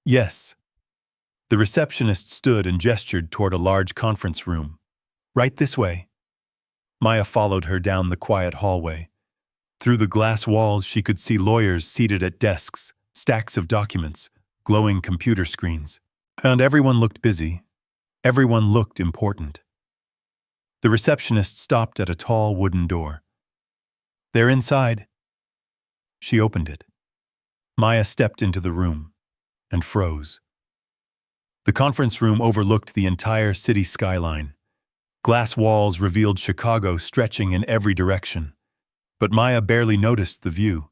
Yes. The receptionist stood and gestured toward a large conference room. Right this way. Maya followed her down the quiet hallway. Through the glass walls, she could see lawyers seated at desks, stacks of documents, glowing computer screens. And everyone looked busy. Everyone looked important. The receptionist stopped at a tall wooden door. They're inside. She opened it. Maya stepped into the room and froze. The conference room overlooked the entire city skyline. Glass walls revealed Chicago stretching in every direction. But Maya barely noticed the view,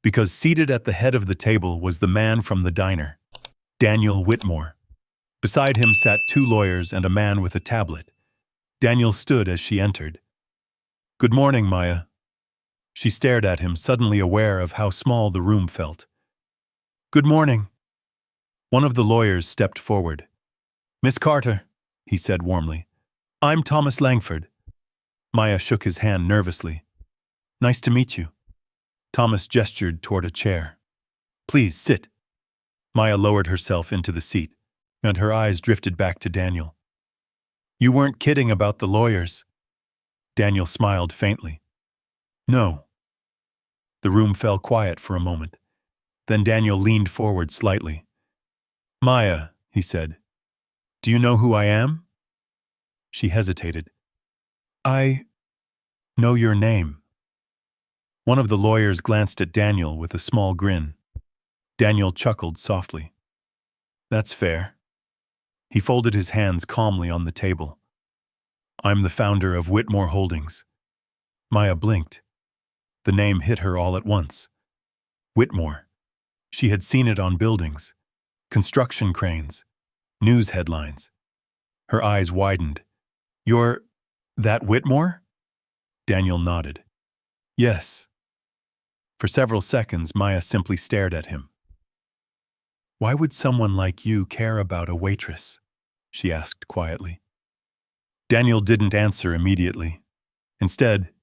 because seated at the head of the table was the man from the diner, Daniel Whitmore. Beside him sat two lawyers and a man with a tablet. Daniel stood as she entered. "Good morning, Maya." She stared at him, suddenly aware of how small the room felt. "Good morning." One of the lawyers stepped forward. "Miss Carter," he said warmly. "I'm Thomas Langford." Maya shook his hand nervously. "Nice to meet you." Thomas gestured toward a chair. "Please sit." Maya lowered herself into the seat, and her eyes drifted back to Daniel. "You weren't kidding about the lawyers?" Daniel smiled faintly. "No." The room fell quiet for a moment. Then Daniel leaned forward slightly. "Maya," he said, "do you know who I am?" She hesitated. "I know your name." One of the lawyers glanced at Daniel with a small grin. Daniel chuckled softly. "That's fair." He folded his hands calmly on the table. "I'm the founder of Whitmore Holdings." Maya blinked. The name hit her all at once. Whitmore. She had seen it on buildings, construction cranes, news headlines. Her eyes widened. "You're that Whitmore?" Daniel nodded. "Yes." For several seconds, Maya simply stared at him. "Why would someone like you care about a waitress?" she asked quietly. Daniel didn't answer immediately. Instead,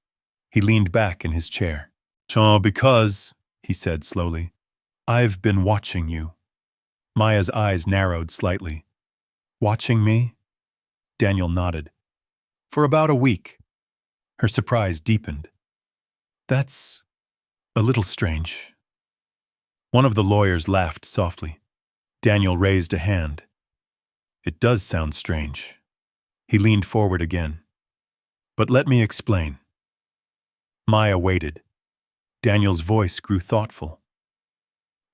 he leaned back in his chair. "So because," he said slowly, "I've been watching you." Maya's eyes narrowed slightly. "Watching me?" Daniel nodded. "For about a week." Her surprise deepened. "That's a little strange." One of the lawyers laughed softly. Daniel raised a hand. "It does sound strange." He leaned forward again. "But let me explain." Maya waited. Daniel's voice grew thoughtful.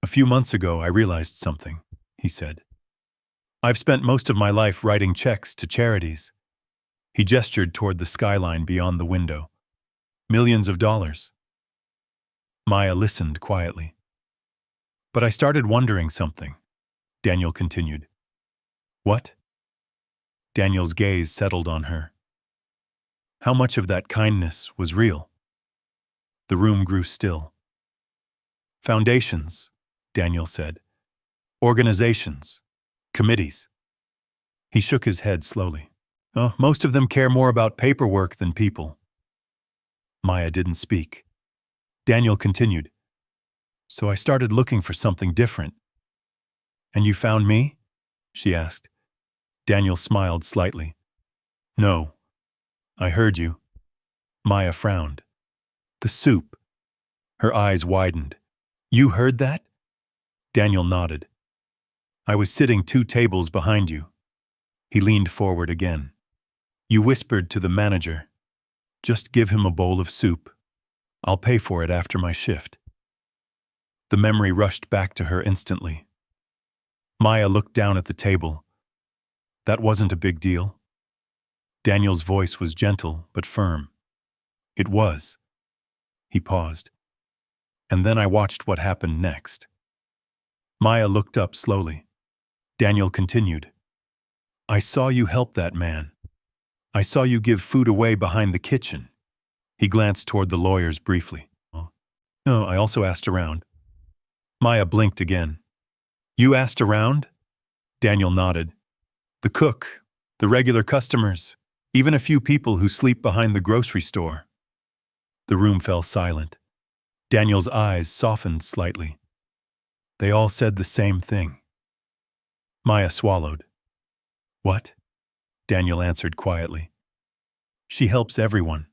"A few months ago, I realized something," he said. "I've spent most of my life writing checks to charities." He gestured toward the skyline beyond the window. "Millions of dollars." Maya listened quietly. "But I started wondering something," Daniel continued. "What?" Daniel's gaze settled on her. "How much of that kindness was real?" The room grew still. "Foundations," Daniel said. "Organizations. Committees." He shook his head slowly. "Oh, most of them care more about paperwork than people." Maya didn't speak. Daniel continued. "So I started looking for something different." "And you found me?" she asked. Daniel smiled slightly. "No. I heard you." Maya frowned. "The soup." Her eyes widened. "You heard that?" Daniel nodded. "I was sitting 2 tables behind you." He leaned forward again. "You whispered to the manager, 'Just give him a bowl of soup. I'll pay for it after my shift.'" The memory rushed back to her instantly. Maya looked down at the table. "That wasn't a big deal." Daniel's voice was gentle but firm. "It was." He paused. "And then I watched what happened next." Maya looked up slowly. Daniel continued. "I saw you help that man. I saw you give food away behind the kitchen." He glanced toward the lawyers briefly. "No, I also asked around." Maya blinked again. "You asked around?" Daniel nodded. "The cook, the regular customers, even a few people who sleep behind the grocery store." The room fell silent. Daniel's eyes softened slightly. "They all said the same thing." Maya swallowed. "What?" Daniel answered quietly. "She helps everyone."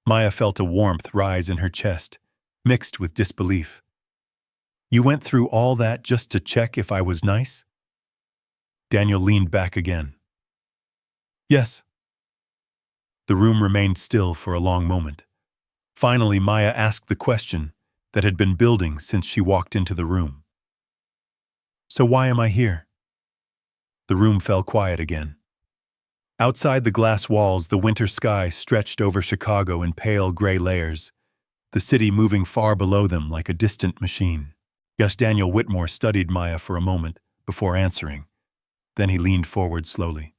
Maya felt a warmth rise in her chest, mixed with disbelief. "You went through all that just to check if I was nice?" Daniel leaned back again. "Yes." The room remained still for a long moment. Finally, Maya asked the question that had been building since she walked into the room. "So why am I here?" The room fell quiet again. Outside the glass walls, the winter sky stretched over Chicago in pale gray layers, the city moving far below them like a distant machine. Yes, Daniel Whitmore studied Maya for a moment before answering. Then he leaned forward slowly.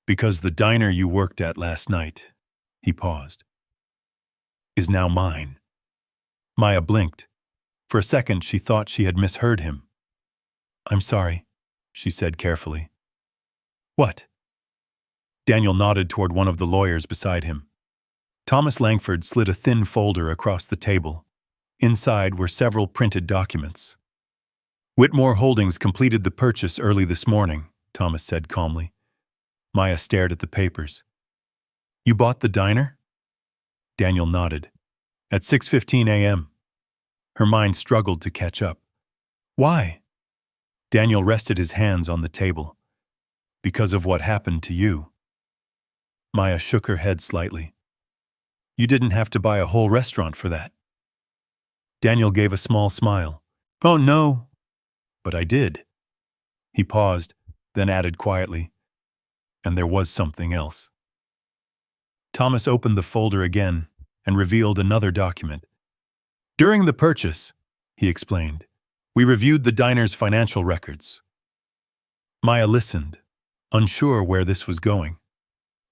Because the diner you worked at last night, he paused, is now mine. Maya blinked. For a second, she thought she had misheard him. I'm sorry, she said carefully. What? Daniel nodded toward one of the lawyers beside him. Thomas Langford slid a thin folder across the table. Inside were several printed documents. Whitmore Holdings completed the purchase early this morning, Thomas said calmly. Maya stared at the papers. You bought the diner? Daniel nodded. At 6:15 a.m. Her mind struggled to catch up. Why? Daniel rested his hands on the table. Because of what happened to you. Maya shook her head slightly. You didn't have to buy a whole restaurant for that. Daniel gave a small smile. Oh, no. But I did. He paused, then added quietly. And there was something else. Thomas opened the folder again and revealed another document. During the purchase, he explained, we reviewed the diner's financial records. Maya listened, unsure where this was going.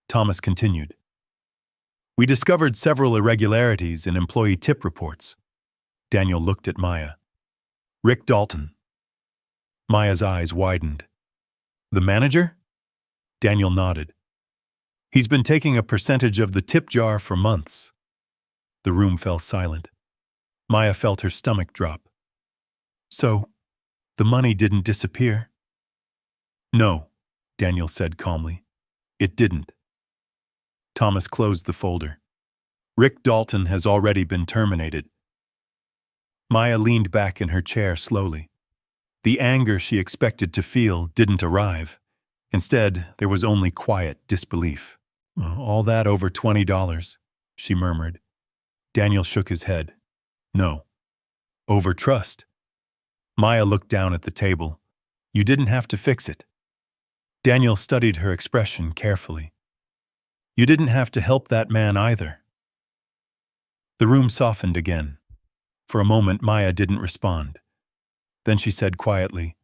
Thomas continued. We discovered several irregularities in employee tip reports. Daniel looked at Maya. Rick Dalton. Maya's eyes widened. The manager? Daniel nodded. He's been taking a percentage of the tip jar for months. The room fell silent. Maya felt her stomach drop. So, the money didn't disappear? No, Daniel said calmly. It didn't. Thomas closed the folder. Rick Dalton has already been terminated. Maya leaned back in her chair slowly. The anger she expected to feel didn't arrive. Instead, there was only quiet disbelief. All that over $20, she murmured. Daniel shook his head. No. Over trust. Maya looked down at the table. You didn't have to fix it. Daniel studied her expression carefully. You didn't have to help that man either. The room softened again. For a moment, Maya didn't respond. Then she said quietly,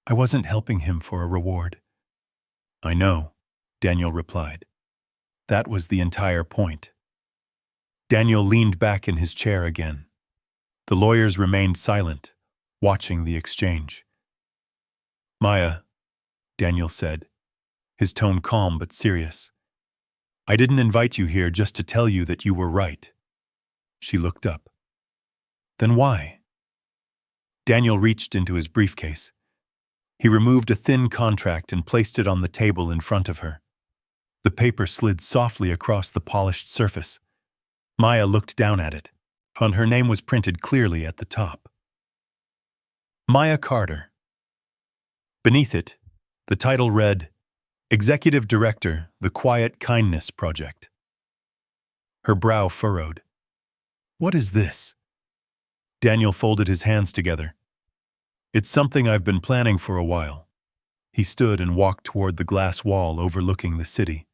I wasn't helping him for a reward. I know, Daniel replied. That was the entire point. Daniel leaned back in his chair again. The lawyers remained silent, watching the exchange. Maya, Daniel said, his tone calm but serious. I didn't invite you here just to tell you that you were right. She looked up. Then why? Daniel reached into his briefcase. He removed a thin contract and placed it on the table in front of her. The paper slid softly across the polished surface. Maya looked down at it, and her name was printed clearly at the top. Maya Carter. Beneath it, the title read, Executive Director, The Quiet Kindness Project. Her brow furrowed. What is this? Daniel folded his hands together. It's something I've been planning for a while. He stood and walked toward the glass wall overlooking the city.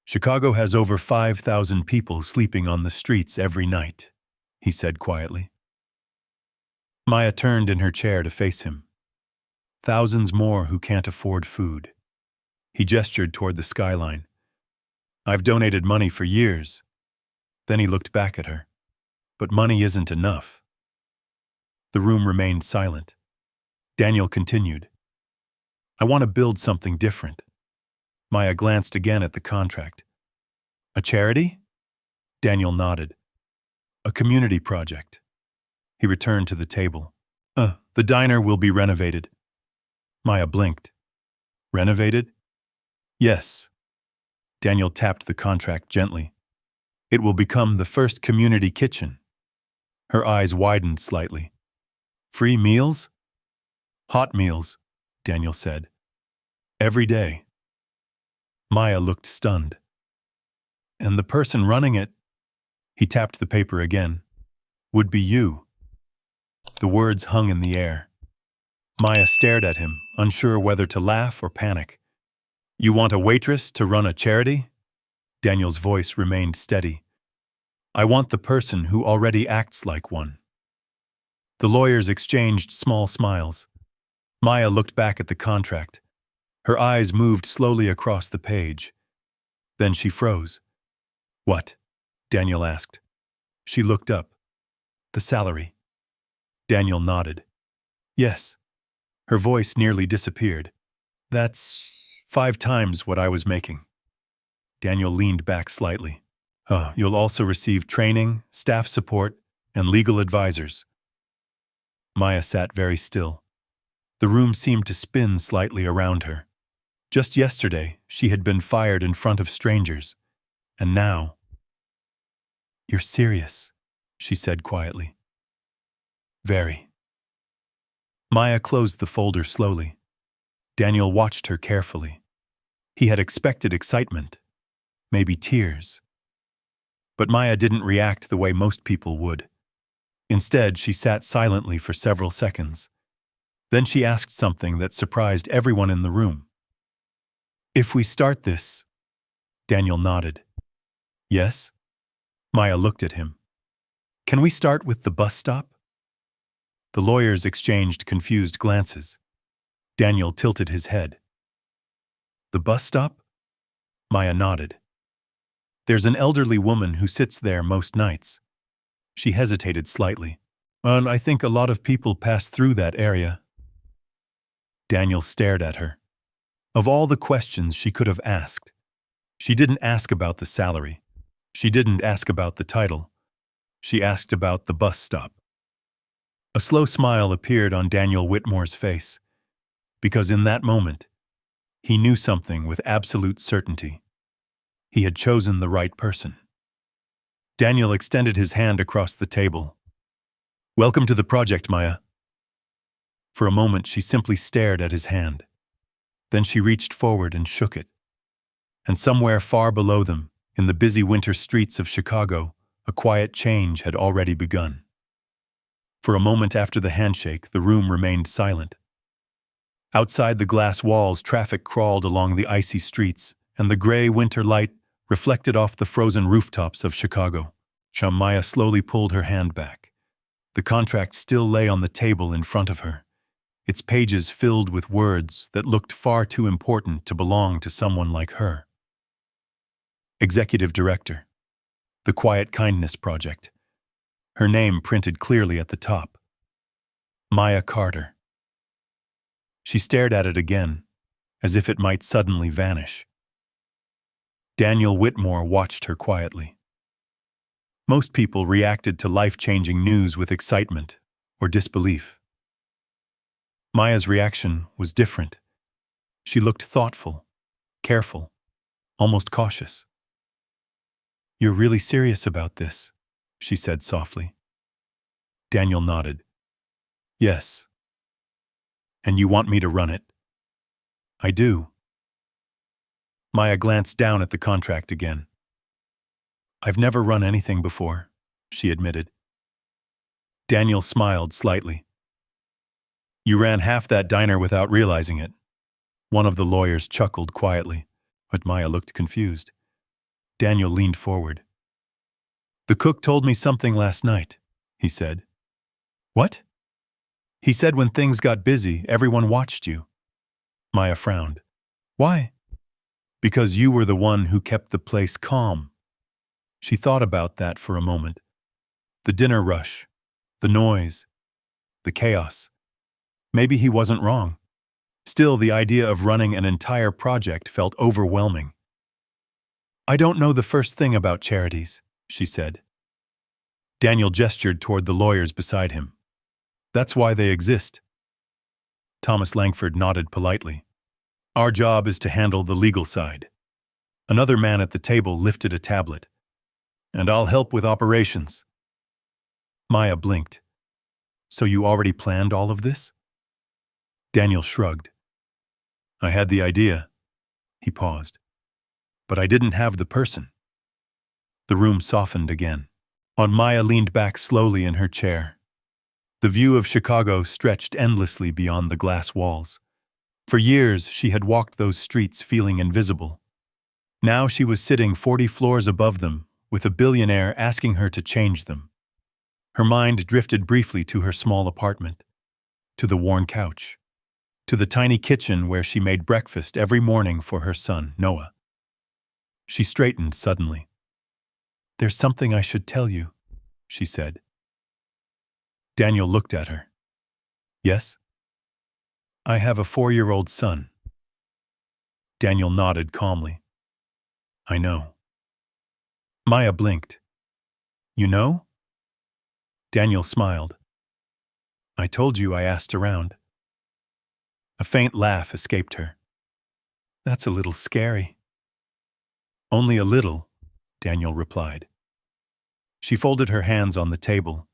Chicago has over 5,000 people sleeping on the streets every night, he said quietly. Maya turned in her chair to face him. Thousands more who can't afford food. He gestured toward the skyline. I've donated money for years. Then he looked back at her. But money isn't enough. The room remained silent. Daniel continued. I want to build something different. Maya glanced again at the contract. A charity? Daniel nodded. A community project. He returned to the table. The diner will be renovated. Maya blinked. Renovated? Yes. Daniel tapped the contract gently. It will become the first community kitchen. Her eyes widened slightly. Free meals? Hot meals, Daniel said. Every day. Maya looked stunned. And the person running it, he tapped the paper again, would be you. The words hung in the air. Maya stared at him, unsure whether to laugh or panic. You want a waitress to run a charity? Daniel's voice remained steady. I want the person who already acts like one. The lawyers exchanged small smiles. Maya looked back at the contract. Her eyes moved slowly across the page. Then she froze. What? Daniel asked. She looked up. The salary. Daniel nodded. Yes. Her voice nearly disappeared. That's 5 times what I was making. Daniel leaned back slightly. You'll also receive training, staff support, and legal advisors. Maya sat very still. The room seemed to spin slightly around her. Just yesterday, she had been fired in front of strangers. And now... You're serious, she said quietly. Very. Maya closed the folder slowly. Daniel watched her carefully. He had expected excitement, maybe tears. But Maya didn't react the way most people would. Instead, she sat silently for several seconds. Then she asked something that surprised everyone in the room. If we start this... Daniel nodded. Yes? Maya looked at him. Can we start with the bus stop? The lawyers exchanged confused glances. Daniel tilted his head. The bus stop? Maya nodded. There's an elderly woman who sits there most nights. She hesitated slightly. And I think a lot of people pass through that area. Daniel stared at her. Of all the questions she could have asked, she didn't ask about the salary. She didn't ask about the title. She asked about the bus stop. A slow smile appeared on Daniel Whitmore's face, because in that moment, he knew something with absolute certainty. He had chosen the right person. Daniel extended his hand across the table. Welcome to the project, Maya. For a moment, she simply stared at his hand. Then she reached forward and shook it. And somewhere far below them, in the busy winter streets of Chicago, a quiet change had already begun. For a moment after the handshake, the room remained silent. Outside the glass walls, traffic crawled along the icy streets, and the gray winter light reflected off the frozen rooftops of Chicago. Maya slowly pulled her hand back. The contract still lay on the table in front of her, its pages filled with words that looked far too important to belong to someone like her. Executive Director, The Quiet Kindness Project. Her name printed clearly at the top. Maya Carter. She stared at it again, as if it might suddenly vanish. Daniel Whitmore watched her quietly. Most people reacted to life-changing news with excitement or disbelief. Maya's reaction was different. She looked thoughtful, careful, almost cautious. You're really serious about this, she said softly. Daniel nodded. Yes. And you want me to run it? I do. Maya glanced down at the contract again. I've never run anything before, she admitted. Daniel smiled slightly. You ran half that diner without realizing it. One of the lawyers chuckled quietly, but Maya looked confused. Daniel leaned forward. The cook told me something last night, he said. What? He said when things got busy, everyone watched you. Maya frowned. Why? Because you were the one who kept the place calm. She thought about that for a moment. The dinner rush, the noise, the chaos. Maybe he wasn't wrong. Still, the idea of running an entire project felt overwhelming. I don't know the first thing about charities, she said. Daniel gestured toward the lawyers beside him. That's why they exist. Thomas Langford nodded politely. Our job is to handle the legal side. Another man at the table lifted a tablet. And I'll help with operations. Maya blinked. So you already planned all of this? Daniel shrugged. I had the idea. He paused. But I didn't have the person. The room softened again. Maya leaned back slowly in her chair. The view of Chicago stretched endlessly beyond the glass walls. For years, she had walked those streets feeling invisible. Now she was sitting 40 floors above them, with a billionaire asking her to change them. Her mind drifted briefly to her small apartment, to the worn couch, to the tiny kitchen where she made breakfast every morning for her son, Noah. She straightened suddenly. "There's something I should tell you," she said. Daniel looked at her. "Yes?" "I have a 4-year-old son." Daniel nodded calmly. "I know." Maya blinked. "You know?" Daniel smiled. "I told you I asked around." A faint laugh escaped her. "That's a little scary." "Only a little," Daniel replied. She folded her hands on the table.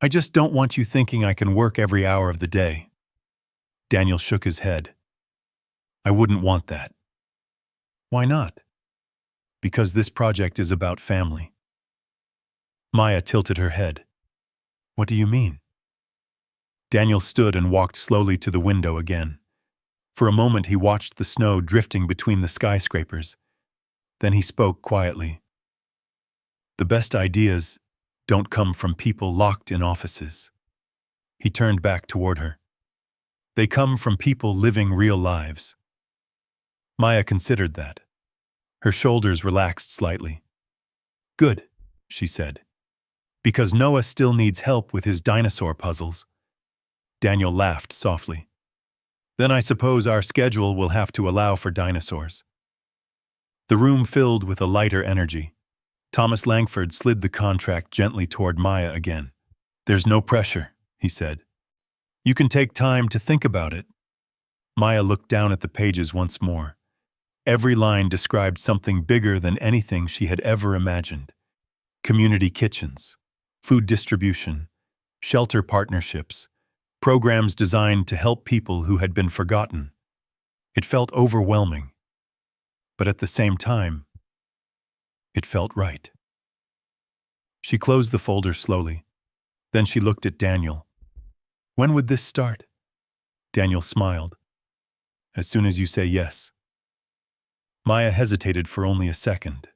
"I just don't want you thinking I can work every hour of the day." Daniel shook his head. "I wouldn't want that." "Why not?" "Because this project is about family." Maya tilted her head. "What do you mean?" Daniel stood and walked slowly to the window again. For a moment he watched the snow drifting between the skyscrapers. Then he spoke quietly. "The best ideas don't come from people locked in offices." He turned back toward her. "They come from people living real lives." Maya considered that. Her shoulders relaxed slightly. "Good," she said. "Because Noah still needs help with his dinosaur puzzles." Daniel laughed softly. "Then I suppose our schedule will have to allow for dinosaurs." The room filled with a lighter energy. Thomas Langford slid the contract gently toward Maya again. "There's no pressure," he said. "You can take time to think about it." Maya looked down at the pages once more. Every line described something bigger than anything she had ever imagined. Community kitchens, food distribution, shelter partnerships, programs designed to help people who had been forgotten. It felt overwhelming, but at the same time, it felt right. She closed the folder slowly. Then she looked at Daniel. "When would this start?" Daniel smiled. "As soon as you say yes." Maya hesitated for only a second.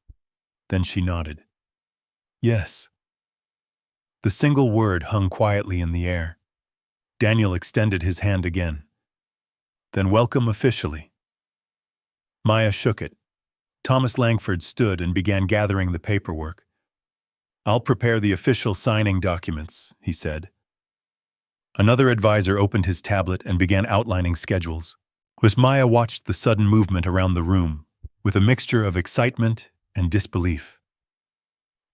Then she nodded. "Yes." The single word hung quietly in the air. Daniel extended his hand again. "Then welcome officially." Maya shook it. Thomas Langford stood and began gathering the paperwork. "I'll prepare the official signing documents," he said. Another advisor opened his tablet and began outlining schedules. As Maya watched the sudden movement around the room, with a mixture of excitement and disbelief.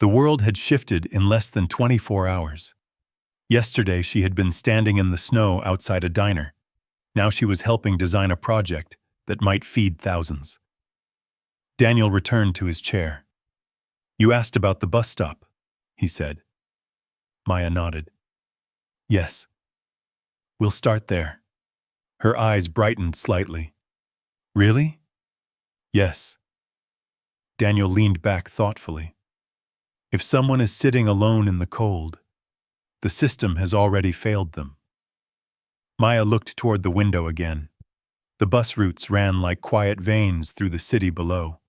The world had shifted in less than 24 hours. Yesterday she had been standing in the snow outside a diner. Now she was helping design a project that might feed thousands. Daniel returned to his chair. "You asked about the bus stop," he said. Maya nodded. "Yes. We'll start there." Her eyes brightened slightly. "Really?" "Yes." Daniel leaned back thoughtfully. "If someone is sitting alone in the cold, the system has already failed them." Maya looked toward the window again. The bus routes ran like quiet veins through the city below.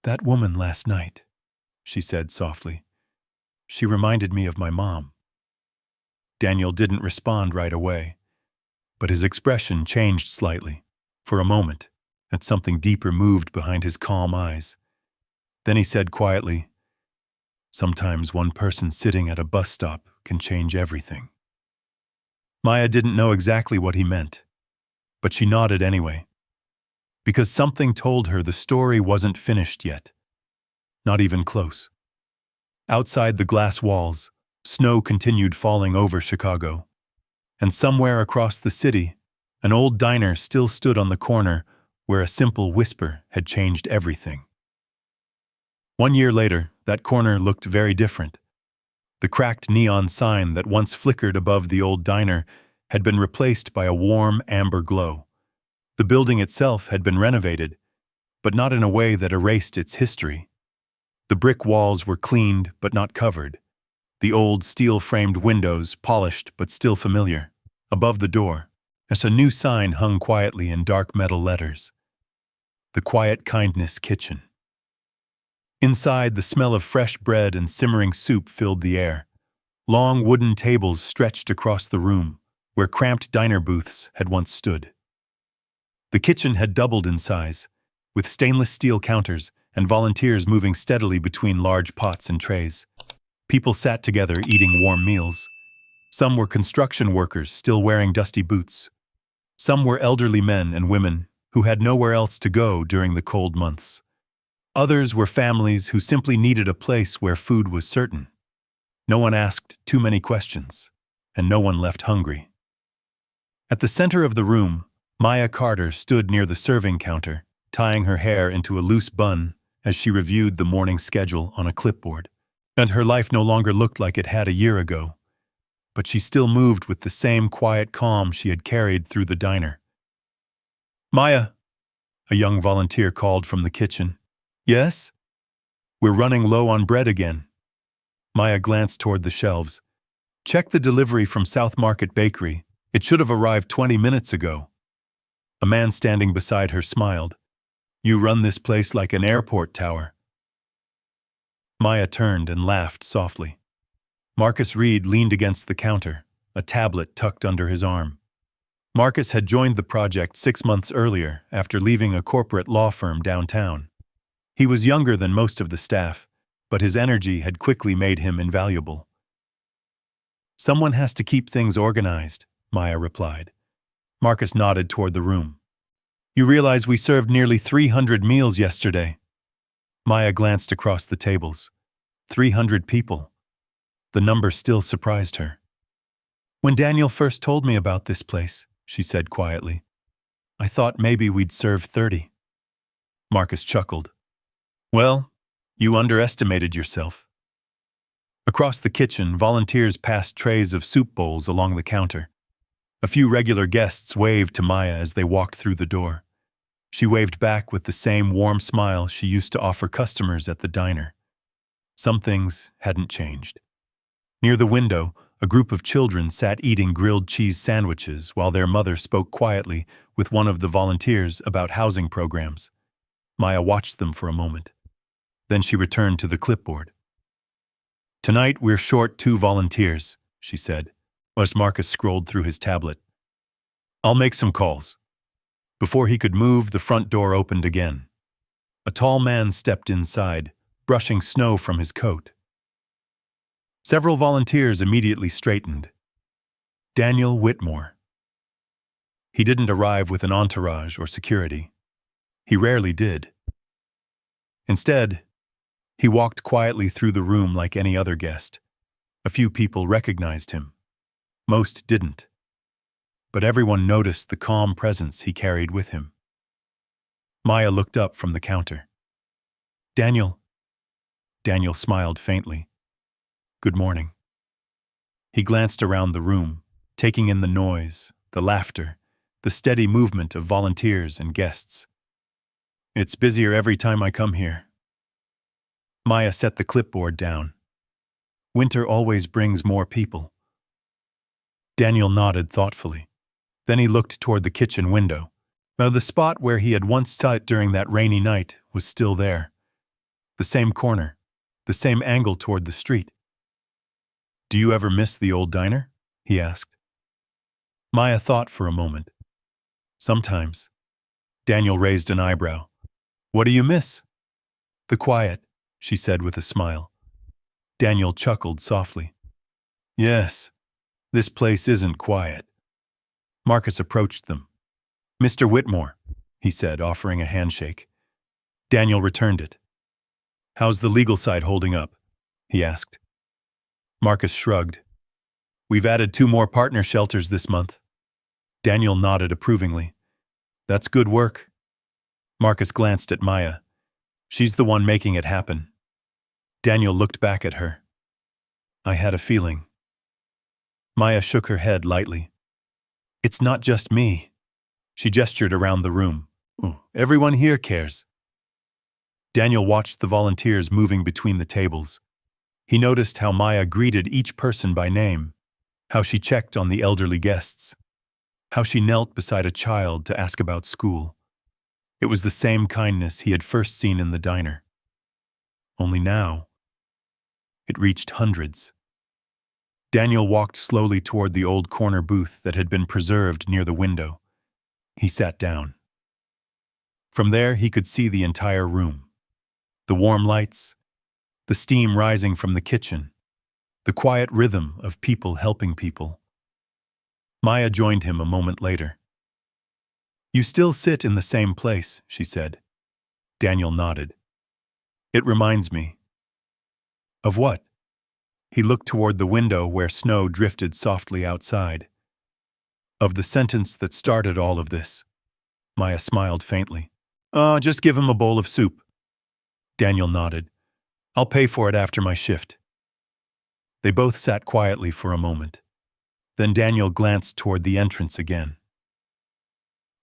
"That woman last night," she said softly. "She reminded me of my mom." Daniel didn't respond right away, but his expression changed slightly. For a moment, and something deeper moved behind his calm eyes. Then he said quietly, "Sometimes one person sitting at a bus stop can change everything." Maya didn't know exactly what he meant, but she nodded anyway, because something told her the story wasn't finished yet. Not even close. Outside the glass walls, snow continued falling over Chicago, and somewhere across the city, an old diner still stood on the corner where a simple whisper had changed everything. 1 year later, that corner looked very different. The cracked neon sign that once flickered above the old diner had been replaced by a warm amber glow. The building itself had been renovated, but not in a way that erased its history. The brick walls were cleaned but not covered. The old steel-framed windows polished but still familiar. Above the door, as a new sign hung quietly in dark metal letters. The Quiet Kindness Kitchen. Inside, the smell of fresh bread and simmering soup filled the air. Long wooden tables stretched across the room, where cramped diner booths had once stood. The kitchen had doubled in size, with stainless steel counters and volunteers moving steadily between large pots and trays. People sat together eating warm meals. Some were construction workers still wearing dusty boots. Some were elderly men and women who had nowhere else to go during the cold months. Others were families who simply needed a place where food was certain. No one asked too many questions, and no one left hungry. At the center of the room, Maya Carter stood near the serving counter, tying her hair into a loose bun as she reviewed the morning schedule on a clipboard. And her life no longer looked like it had a year ago, but she still moved with the same quiet calm she had carried through the diner. "Maya," a young volunteer called from the kitchen. "Yes?" "We're running low on bread again." Maya glanced toward the shelves. "Check the delivery from South Market Bakery. It should have arrived 20 minutes ago." A man standing beside her smiled. "You run this place like an airport tower." Maya turned and laughed softly. Marcus Reed leaned against the counter, a tablet tucked under his arm. Marcus had joined the project 6 months earlier after leaving a corporate law firm downtown. He was younger than most of the staff, but his energy had quickly made him invaluable. "Someone has to keep things organized," Maya replied. Marcus nodded toward the room. "You realize we served nearly 300 meals yesterday?" Maya glanced across the tables. 300 people. The number still surprised her. "When Daniel first told me about this place," she said quietly, "I thought maybe we'd serve 30. Marcus chuckled. "Well, you underestimated yourself." Across the kitchen, volunteers passed trays of soup bowls along the counter. A few regular guests waved to Maya as they walked through the door. She waved back with the same warm smile she used to offer customers at the diner. Some things hadn't changed. Near the window, a group of children sat eating grilled cheese sandwiches while their mother spoke quietly with one of the volunteers about housing programs. Maya watched them for a moment. Then she returned to the clipboard. "Tonight we're short 2 volunteers," she said, as Marcus scrolled through his tablet. "I'll make some calls." Before he could move, the front door opened again. A tall man stepped inside, brushing snow from his coat. Several volunteers immediately straightened. Daniel Whitmore. He didn't arrive with an entourage or security. He rarely did. Instead, he walked quietly through the room like any other guest. A few people recognized him. Most didn't. But everyone noticed the calm presence he carried with him. Maya looked up from the counter. "Daniel." Daniel smiled faintly. "Good morning." He glanced around the room, taking in the noise, the laughter, the steady movement of volunteers and guests. "It's busier every time I come here." Maya set the clipboard down. "Winter always brings more people." Daniel nodded thoughtfully. Then he looked toward the kitchen window. Now the spot where he had once sat during that rainy night was still there. The same corner, the same angle toward the street. "Do you ever miss the old diner?" he asked. Maya thought for a moment. "Sometimes." Daniel raised an eyebrow. "What do you miss?" "The quiet," she said with a smile. Daniel chuckled softly. "Yes, this place isn't quiet." Marcus approached them. "Mr. Whitmore," he said, offering a handshake. Daniel returned it. "How's the legal side holding up?" he asked. Marcus shrugged. "We've added 2 more partner shelters this month." Daniel nodded approvingly. "That's good work." Marcus glanced at Maya. "She's the one making it happen." Daniel looked back at her. "I had a feeling." Maya shook her head lightly. "It's not just me." She gestured around the room. "Everyone here cares." Daniel watched the volunteers moving between the tables. He noticed how Maya greeted each person by name, how she checked on the elderly guests. how she knelt beside a child to ask about school. It was the same kindness he had first seen in the diner. Only now, it reached hundreds. Daniel walked slowly toward the old corner booth that had been preserved near the window. He sat down. From there, he could see the entire room. The warm lights, the steam rising from the kitchen, the quiet rhythm of people helping people. Maya joined him a moment later. "You still sit in the same place," she said. Daniel nodded. "It reminds me." "Of what?" He looked toward the window where snow drifted softly outside. "Of the sentence that started all of this." Maya smiled faintly. "Oh, just give him a bowl of soup." Daniel nodded. "I'll pay for it after my shift." They both sat quietly for a moment. Then Daniel glanced toward the entrance again.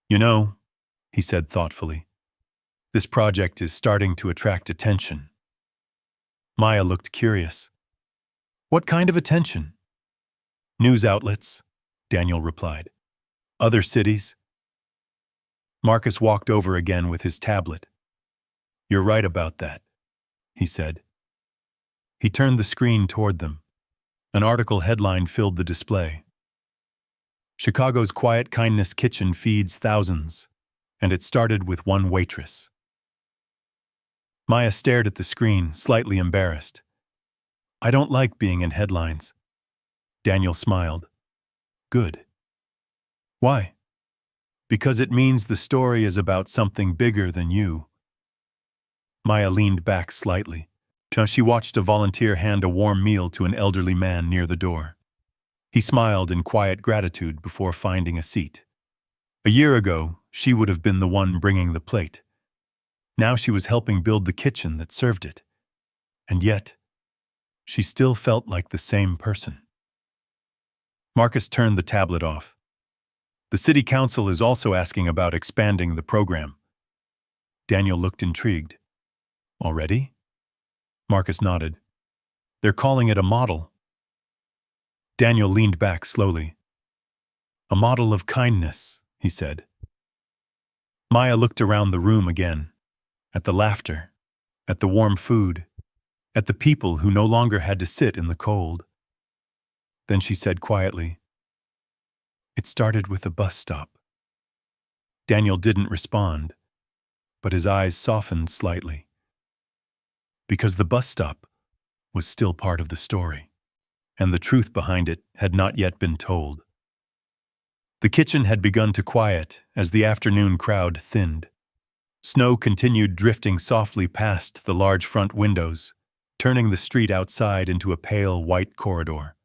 "You know," he said thoughtfully, "this project is starting to attract attention." Maya looked curious. "What kind of attention?" "News outlets," Daniel replied. "Other cities." Marcus walked over again with his tablet. "You're right about that," he said. He turned the screen toward them. An article headline filled the display. "Chicago's Quiet Kindness Kitchen feeds thousands," and it started with one waitress. Maya stared at the screen, slightly embarrassed. "I don't like being in headlines." Daniel smiled. "Good." "Why?" "Because it means the story is about something bigger than you." Maya leaned back slightly. She watched a volunteer hand a warm meal to an elderly man near the door. He smiled in quiet gratitude before finding a seat. A year ago, she would have been the one bringing the plate. Now she was helping build the kitchen that served it. And yet, she still felt like the same person. Marcus turned the tablet off. "The city council is also asking about expanding the program." Daniel looked intrigued. "Already?" Marcus nodded. "They're calling it a model." Daniel leaned back slowly. "A model of kindness," he said. Maya looked around the room again, at the laughter, at the warm food, at the people who no longer had to sit in the cold. Then she said quietly, "It started with a bus stop." Daniel didn't respond, but his eyes softened slightly. Because the bus stop was still part of the story, and the truth behind it had not yet been told. The kitchen had begun to quiet as the afternoon crowd thinned. Snow continued drifting softly past the large front windows, turning the street outside into a pale white corridor.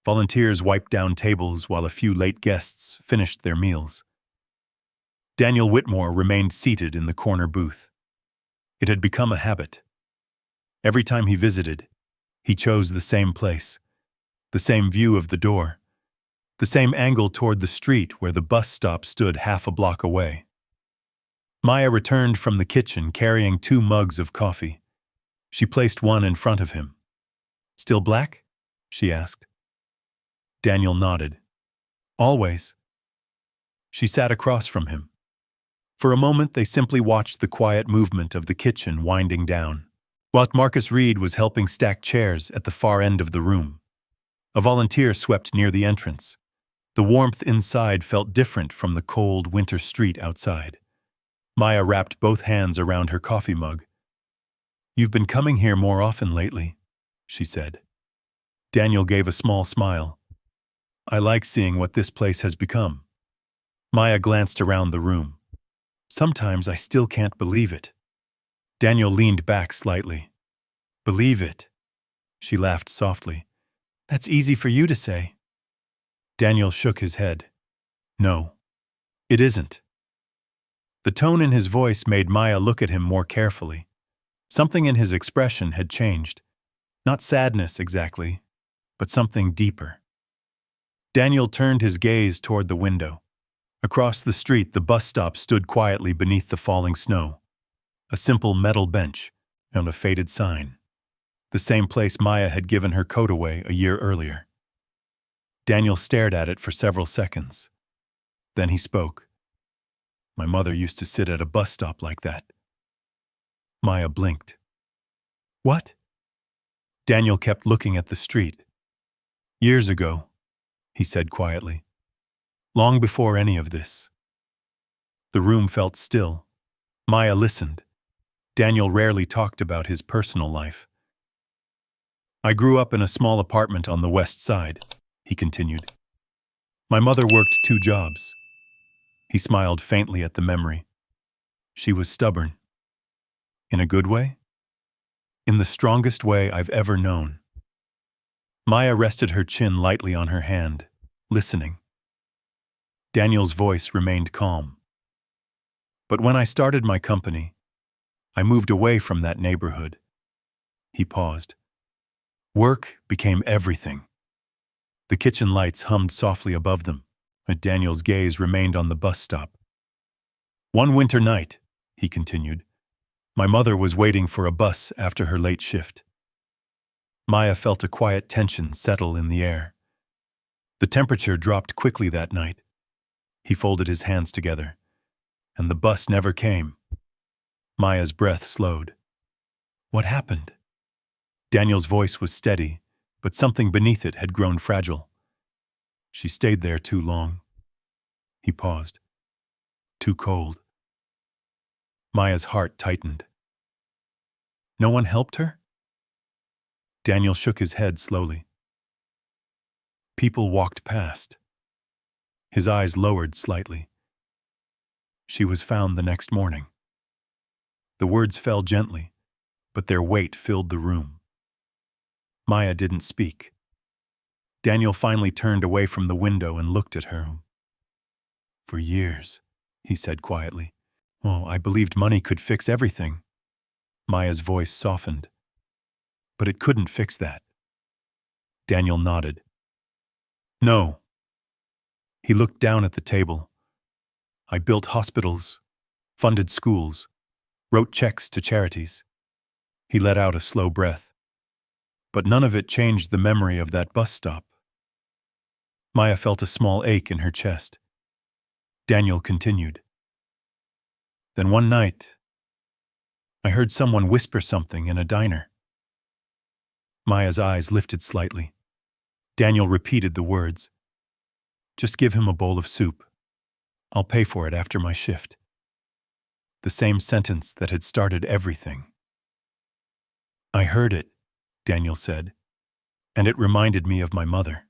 Volunteers wiped down tables while a few late guests finished their meals. Daniel Whitmore remained seated in the corner booth. It had become a habit. Every time he visited, he chose the same place, the same view of the door, the same angle toward the street where the bus stop stood half a block away. Maya returned from the kitchen carrying 2 mugs of coffee. She placed one in front of him. "Still black?" she asked. Daniel nodded. "Always." She sat across from him. For a moment, they simply watched the quiet movement of the kitchen winding down, while Marcus Reed was helping stack chairs at the far end of the room. A volunteer swept near the entrance. The warmth inside felt different from the cold winter street outside. Maya wrapped both hands around her coffee mug. "You've been coming here more often lately," she said. Daniel gave a small smile. "I like seeing what this place has become." Maya glanced around the room. "Sometimes I still can't believe it." Daniel leaned back slightly. "Believe it?" She laughed softly. "That's easy for you to say." Daniel shook his head. "No, it isn't." The tone in his voice made Maya look at him more carefully. Something in his expression had changed. Not sadness exactly, but something deeper. Daniel turned his gaze toward the window. Across the street, the bus stop stood quietly beneath the falling snow. A simple metal bench and a faded sign. The same place Maya had given her coat away a year earlier. Daniel stared at it for several seconds. Then he spoke. My mother used to sit at a bus stop like that. Maya blinked. What? Daniel kept looking at the street. Years ago, he said quietly. Long before any of this. The room felt still. Maya listened. Daniel rarely talked about his personal life. I grew up in a small apartment on the west side, he continued. My mother worked 2 jobs. He smiled faintly at the memory. She was stubborn. In a good way? In the strongest way I've ever known. Maya rested her chin lightly on her hand, listening. Daniel's voice remained calm. But when I started my company, I moved away from that neighborhood. He paused. Work became everything. The kitchen lights hummed softly above them, but Daniel's gaze remained on the bus stop. One winter night, he continued, my mother was waiting for a bus after her late shift. Maya felt a quiet tension settle in the air. The temperature dropped quickly that night. He folded his hands together, and the bus never came. Maya's breath slowed. What happened? Daniel's voice was steady, but something beneath it had grown fragile. She stayed there too long. He paused. Too cold. Maya's heart tightened. No one helped her? Daniel shook his head slowly. People walked past. His eyes lowered slightly. She was found the next morning. The words fell gently, but their weight filled the room. Maya didn't speak. Daniel finally turned away from the window and looked at her. For years, he said quietly. Oh, I believed money could fix everything. Maya's voice softened. But it couldn't fix that. Daniel nodded. No. He looked down at the table. I built hospitals, funded schools, wrote checks to charities. He let out a slow breath. But none of it changed the memory of that bus stop. Maya felt a small ache in her chest. Daniel continued. Then one night, I heard someone whisper something in a diner. Maya's eyes lifted slightly. Daniel repeated the words. Just give him a bowl of soup. I'll pay for it after my shift. The same sentence that had started everything. I heard it, Daniel said, and it reminded me of my mother.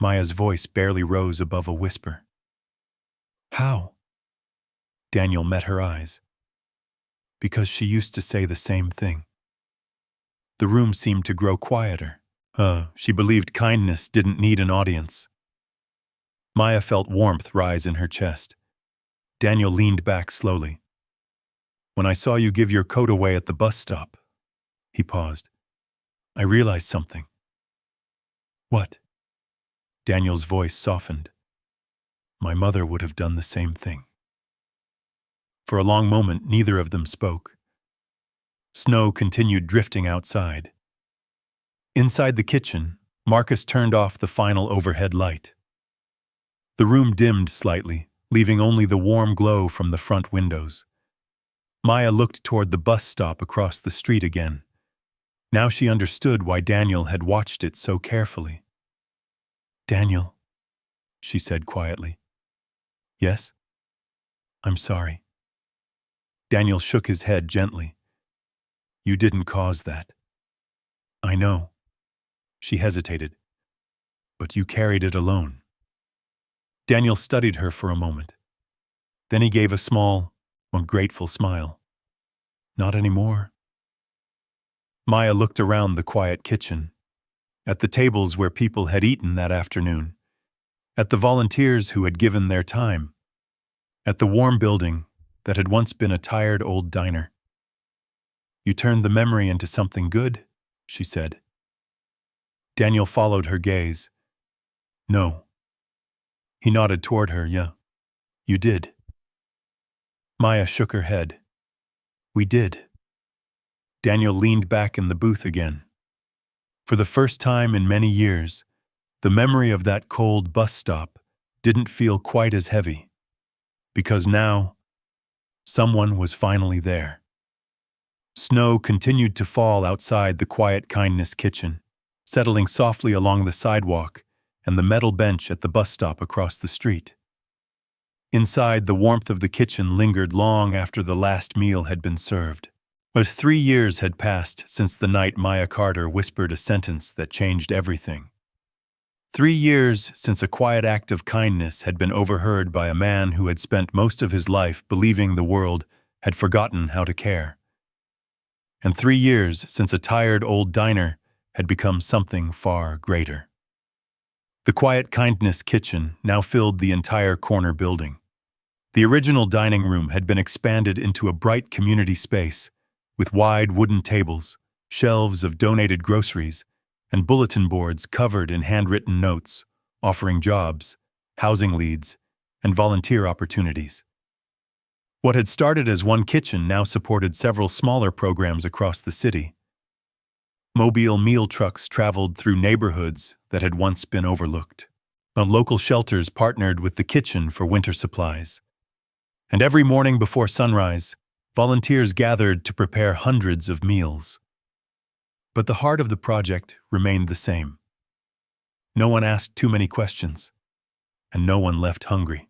Maya's voice barely rose above a whisper. How? Daniel met her eyes. Because she used to say the same thing. The room seemed to grow quieter. She believed kindness didn't need an audience. Maya felt warmth rise in her chest. Daniel leaned back slowly. When I saw you give your coat away at the bus stop, he paused. I realized something. What? Daniel's voice softened. My mother would have done the same thing. For a long moment, neither of them spoke. Snow continued drifting outside. Inside the kitchen, Marcus turned off the final overhead light. The room dimmed slightly, leaving only the warm glow from the front windows. Maya looked toward the bus stop across the street again. Now she understood why Daniel had watched it so carefully. Daniel, she said quietly. Yes? I'm sorry. Daniel shook his head gently. You didn't cause that. I know. She hesitated. But you carried it alone. Daniel studied her for a moment. Then he gave a small, ungrateful smile. Not anymore. Maya looked around the quiet kitchen, at the tables where people had eaten that afternoon, at the volunteers who had given their time, at the warm building that had once been a tired old diner. You turned the memory into something good, she said. Daniel followed her gaze. No. He nodded toward her. Yeah, you did. Maya shook her head. We did. Daniel leaned back in the booth again. For the first time in many years, the memory of that cold bus stop didn't feel quite as heavy, because now someone was finally there. Snow continued to fall outside the Quiet Kindness kitchen, settling softly along the sidewalk and the metal bench at the bus stop across the street. Inside, the warmth of the kitchen lingered long after the last meal had been served. But 3 years had passed since the night Maya Carter whispered a sentence that changed everything. 3 years since a quiet act of kindness had been overheard by a man who had spent most of his life believing the world had forgotten how to care. And 3 years since a tired old diner had become something far greater. The Quiet Kindness kitchen now filled the entire corner building. The original dining room had been expanded into a bright community space, with wide wooden tables, shelves of donated groceries, and bulletin boards covered in handwritten notes, offering jobs, housing leads, and volunteer opportunities. What had started as one kitchen now supported several smaller programs across the city. Mobile meal trucks traveled through neighborhoods that had once been overlooked. Local shelters partnered with the kitchen for winter supplies. And every morning before sunrise, volunteers gathered to prepare hundreds of meals. But the heart of the project remained the same. No one asked too many questions, and no one left hungry.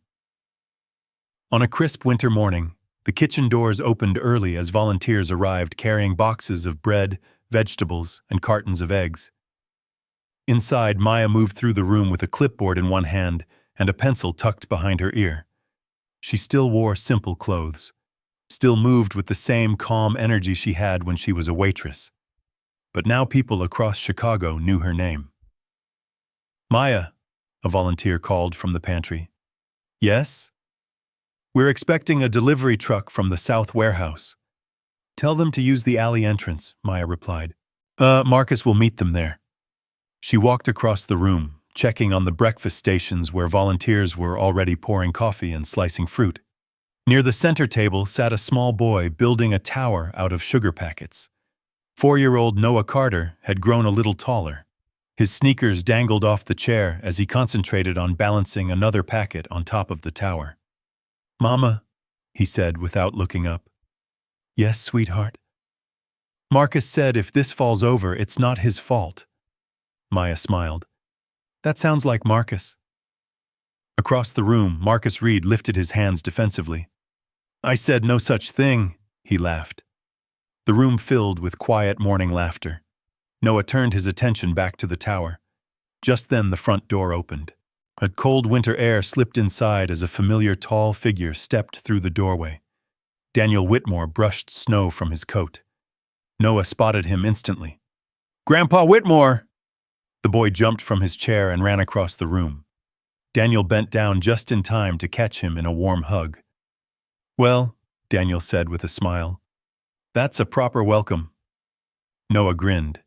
On a crisp winter morning, the kitchen doors opened early as volunteers arrived carrying boxes of bread, vegetables, and cartons of eggs. Inside, Maya moved through the room with a clipboard in one hand and a pencil tucked behind her ear. She still wore simple clothes, still moved with the same calm energy she had when she was a waitress. But now people across Chicago knew her name. "Maya," a volunteer called from the pantry. "Yes?" "We're expecting a delivery truck from the South Warehouse." "Tell them to use the alley entrance," Maya replied. Marcus will meet them there." She walked across the room, checking on the breakfast stations where volunteers were already pouring coffee and slicing fruit. Near the center table sat a small boy building a tower out of sugar packets. 4-year-old Noah Carter had grown a little taller. His sneakers dangled off the chair as he concentrated on balancing another packet on top of the tower. "Mama," he said without looking up. "Yes, sweetheart?" "Marcus said if this falls over, it's not his fault." Maya smiled. "That sounds like Marcus." Across the room, Marcus Reed lifted his hands defensively. "I said no such thing," he laughed. The room filled with quiet morning laughter. Noah turned his attention back to the tower. Just then the front door opened. A cold winter air slipped inside as a familiar tall figure stepped through the doorway. Daniel Whitmore brushed snow from his coat. Noah spotted him instantly. "Grandpa Whitmore!" The boy jumped from his chair and ran across the room. Daniel bent down just in time to catch him in a warm hug. "Well," Daniel said with a smile, "that's a proper welcome." Noah grinned.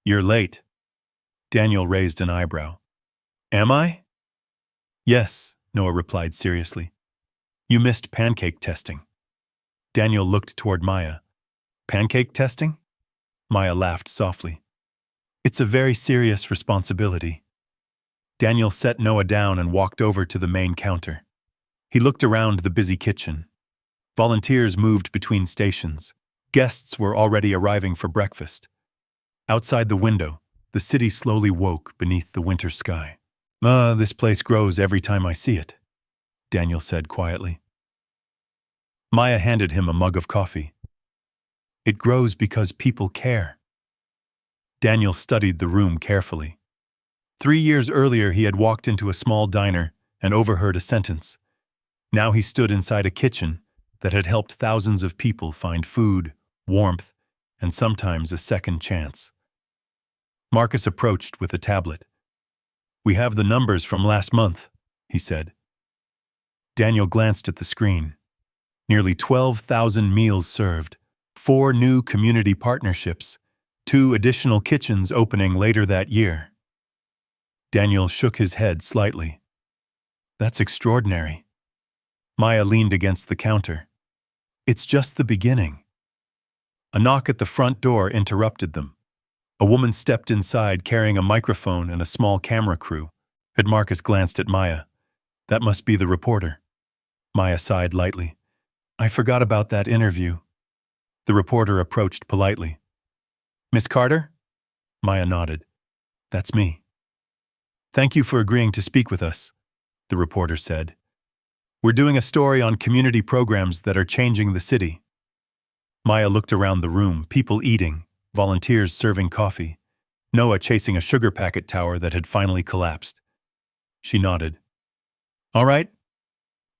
"You're late." Daniel raised an eyebrow. "Am I?" "Yes," Noah replied seriously. "You missed pancake testing." Daniel looked toward Maya. "Pancake testing?" Maya laughed softly. "It's a very serious responsibility." Daniel set Noah down and walked over to the main counter. He looked around the busy kitchen. Volunteers moved between stations. Guests were already arriving for breakfast. Outside the window, the city slowly woke beneath the winter sky. This place grows every time I see it," Daniel said quietly. Maya handed him a mug of coffee. "It grows because people care." Daniel studied the room carefully. 3 years earlier, he had walked into a small diner and overheard a sentence. Now he stood inside a kitchen that had helped thousands of people find food, warmth, and sometimes a second chance. Marcus approached with a tablet. "We have the numbers from last month," he said. Daniel glanced at the screen. Nearly 12,000 meals served, 4 new community partnerships, 2 additional kitchens opening later that year. Daniel shook his head slightly. "That's extraordinary." Maya leaned against the counter. "It's just the beginning." A knock at the front door interrupted them. A woman stepped inside carrying a microphone and a small camera crew. Marcus glanced at Maya. That must be the reporter. Maya sighed lightly. I forgot about that interview. The reporter approached politely. Miss Carter? Maya nodded. That's me. Thank you for agreeing to speak with us, the reporter said. We're doing a story on community programs that are changing the city. Maya looked around the room, people eating, volunteers serving coffee, Noah chasing a sugar packet tower that had finally collapsed. She nodded. All right.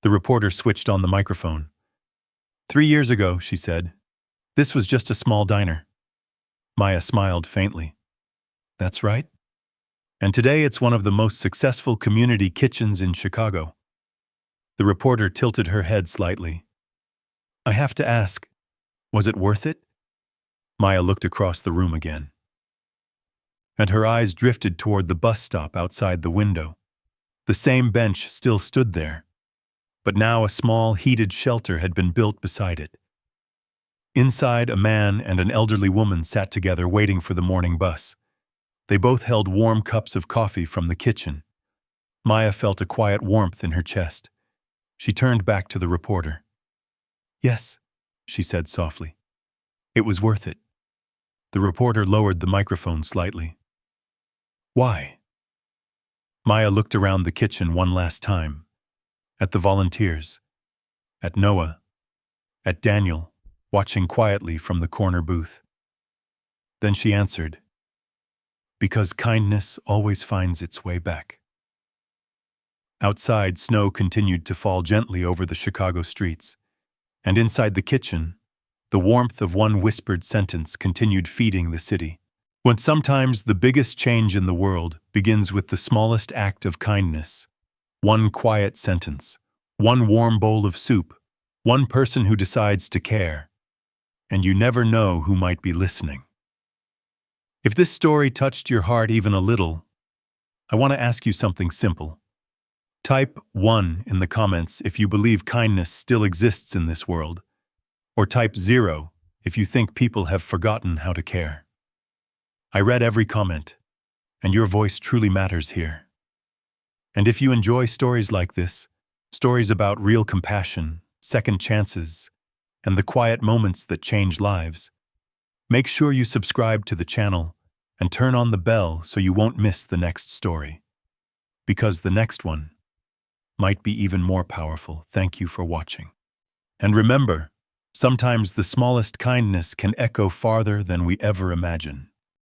The reporter switched on the microphone. 3 years ago, she said, this was just a small diner. Maya smiled faintly. That's right. And today it's one of the most successful community kitchens in Chicago. The reporter tilted her head slightly. I have to ask, was it worth it? Maya looked across the room again. And her eyes drifted toward the bus stop outside the window. The same bench still stood there, but now a small heated shelter had been built beside it. Inside, a man and an elderly woman sat together waiting for the morning bus. They both held warm cups of coffee from the kitchen. Maya felt a quiet warmth in her chest. She turned back to the reporter. Yes, she said softly. It was worth it. The reporter lowered the microphone slightly. Why? Maya looked around the kitchen one last time. At the volunteers. At Noah. At Daniel, watching quietly from the corner booth. Then she answered, because kindness always finds its way back. Outside, snow continued to fall gently over the Chicago streets, and inside the kitchen, the warmth of one whispered sentence continued feeding the city. When sometimes the biggest change in the world begins with the smallest act of kindness, one quiet sentence, one warm bowl of soup, one person who decides to care, and you never know who might be listening. If this story touched your heart even a little, I want to ask you something simple. Type 1 in the comments if you believe kindness still exists in this world, or type 0 if you think people have forgotten how to care. I read every comment, and your voice truly matters here. And if you enjoy stories like this, stories about real compassion, second chances, and the quiet moments that change lives, make sure you subscribe to the channel and turn on the bell so you won't miss the next story. Because the next one might be even more powerful. Thank you for watching. And remember, sometimes the smallest kindness can echo farther than we ever imagine.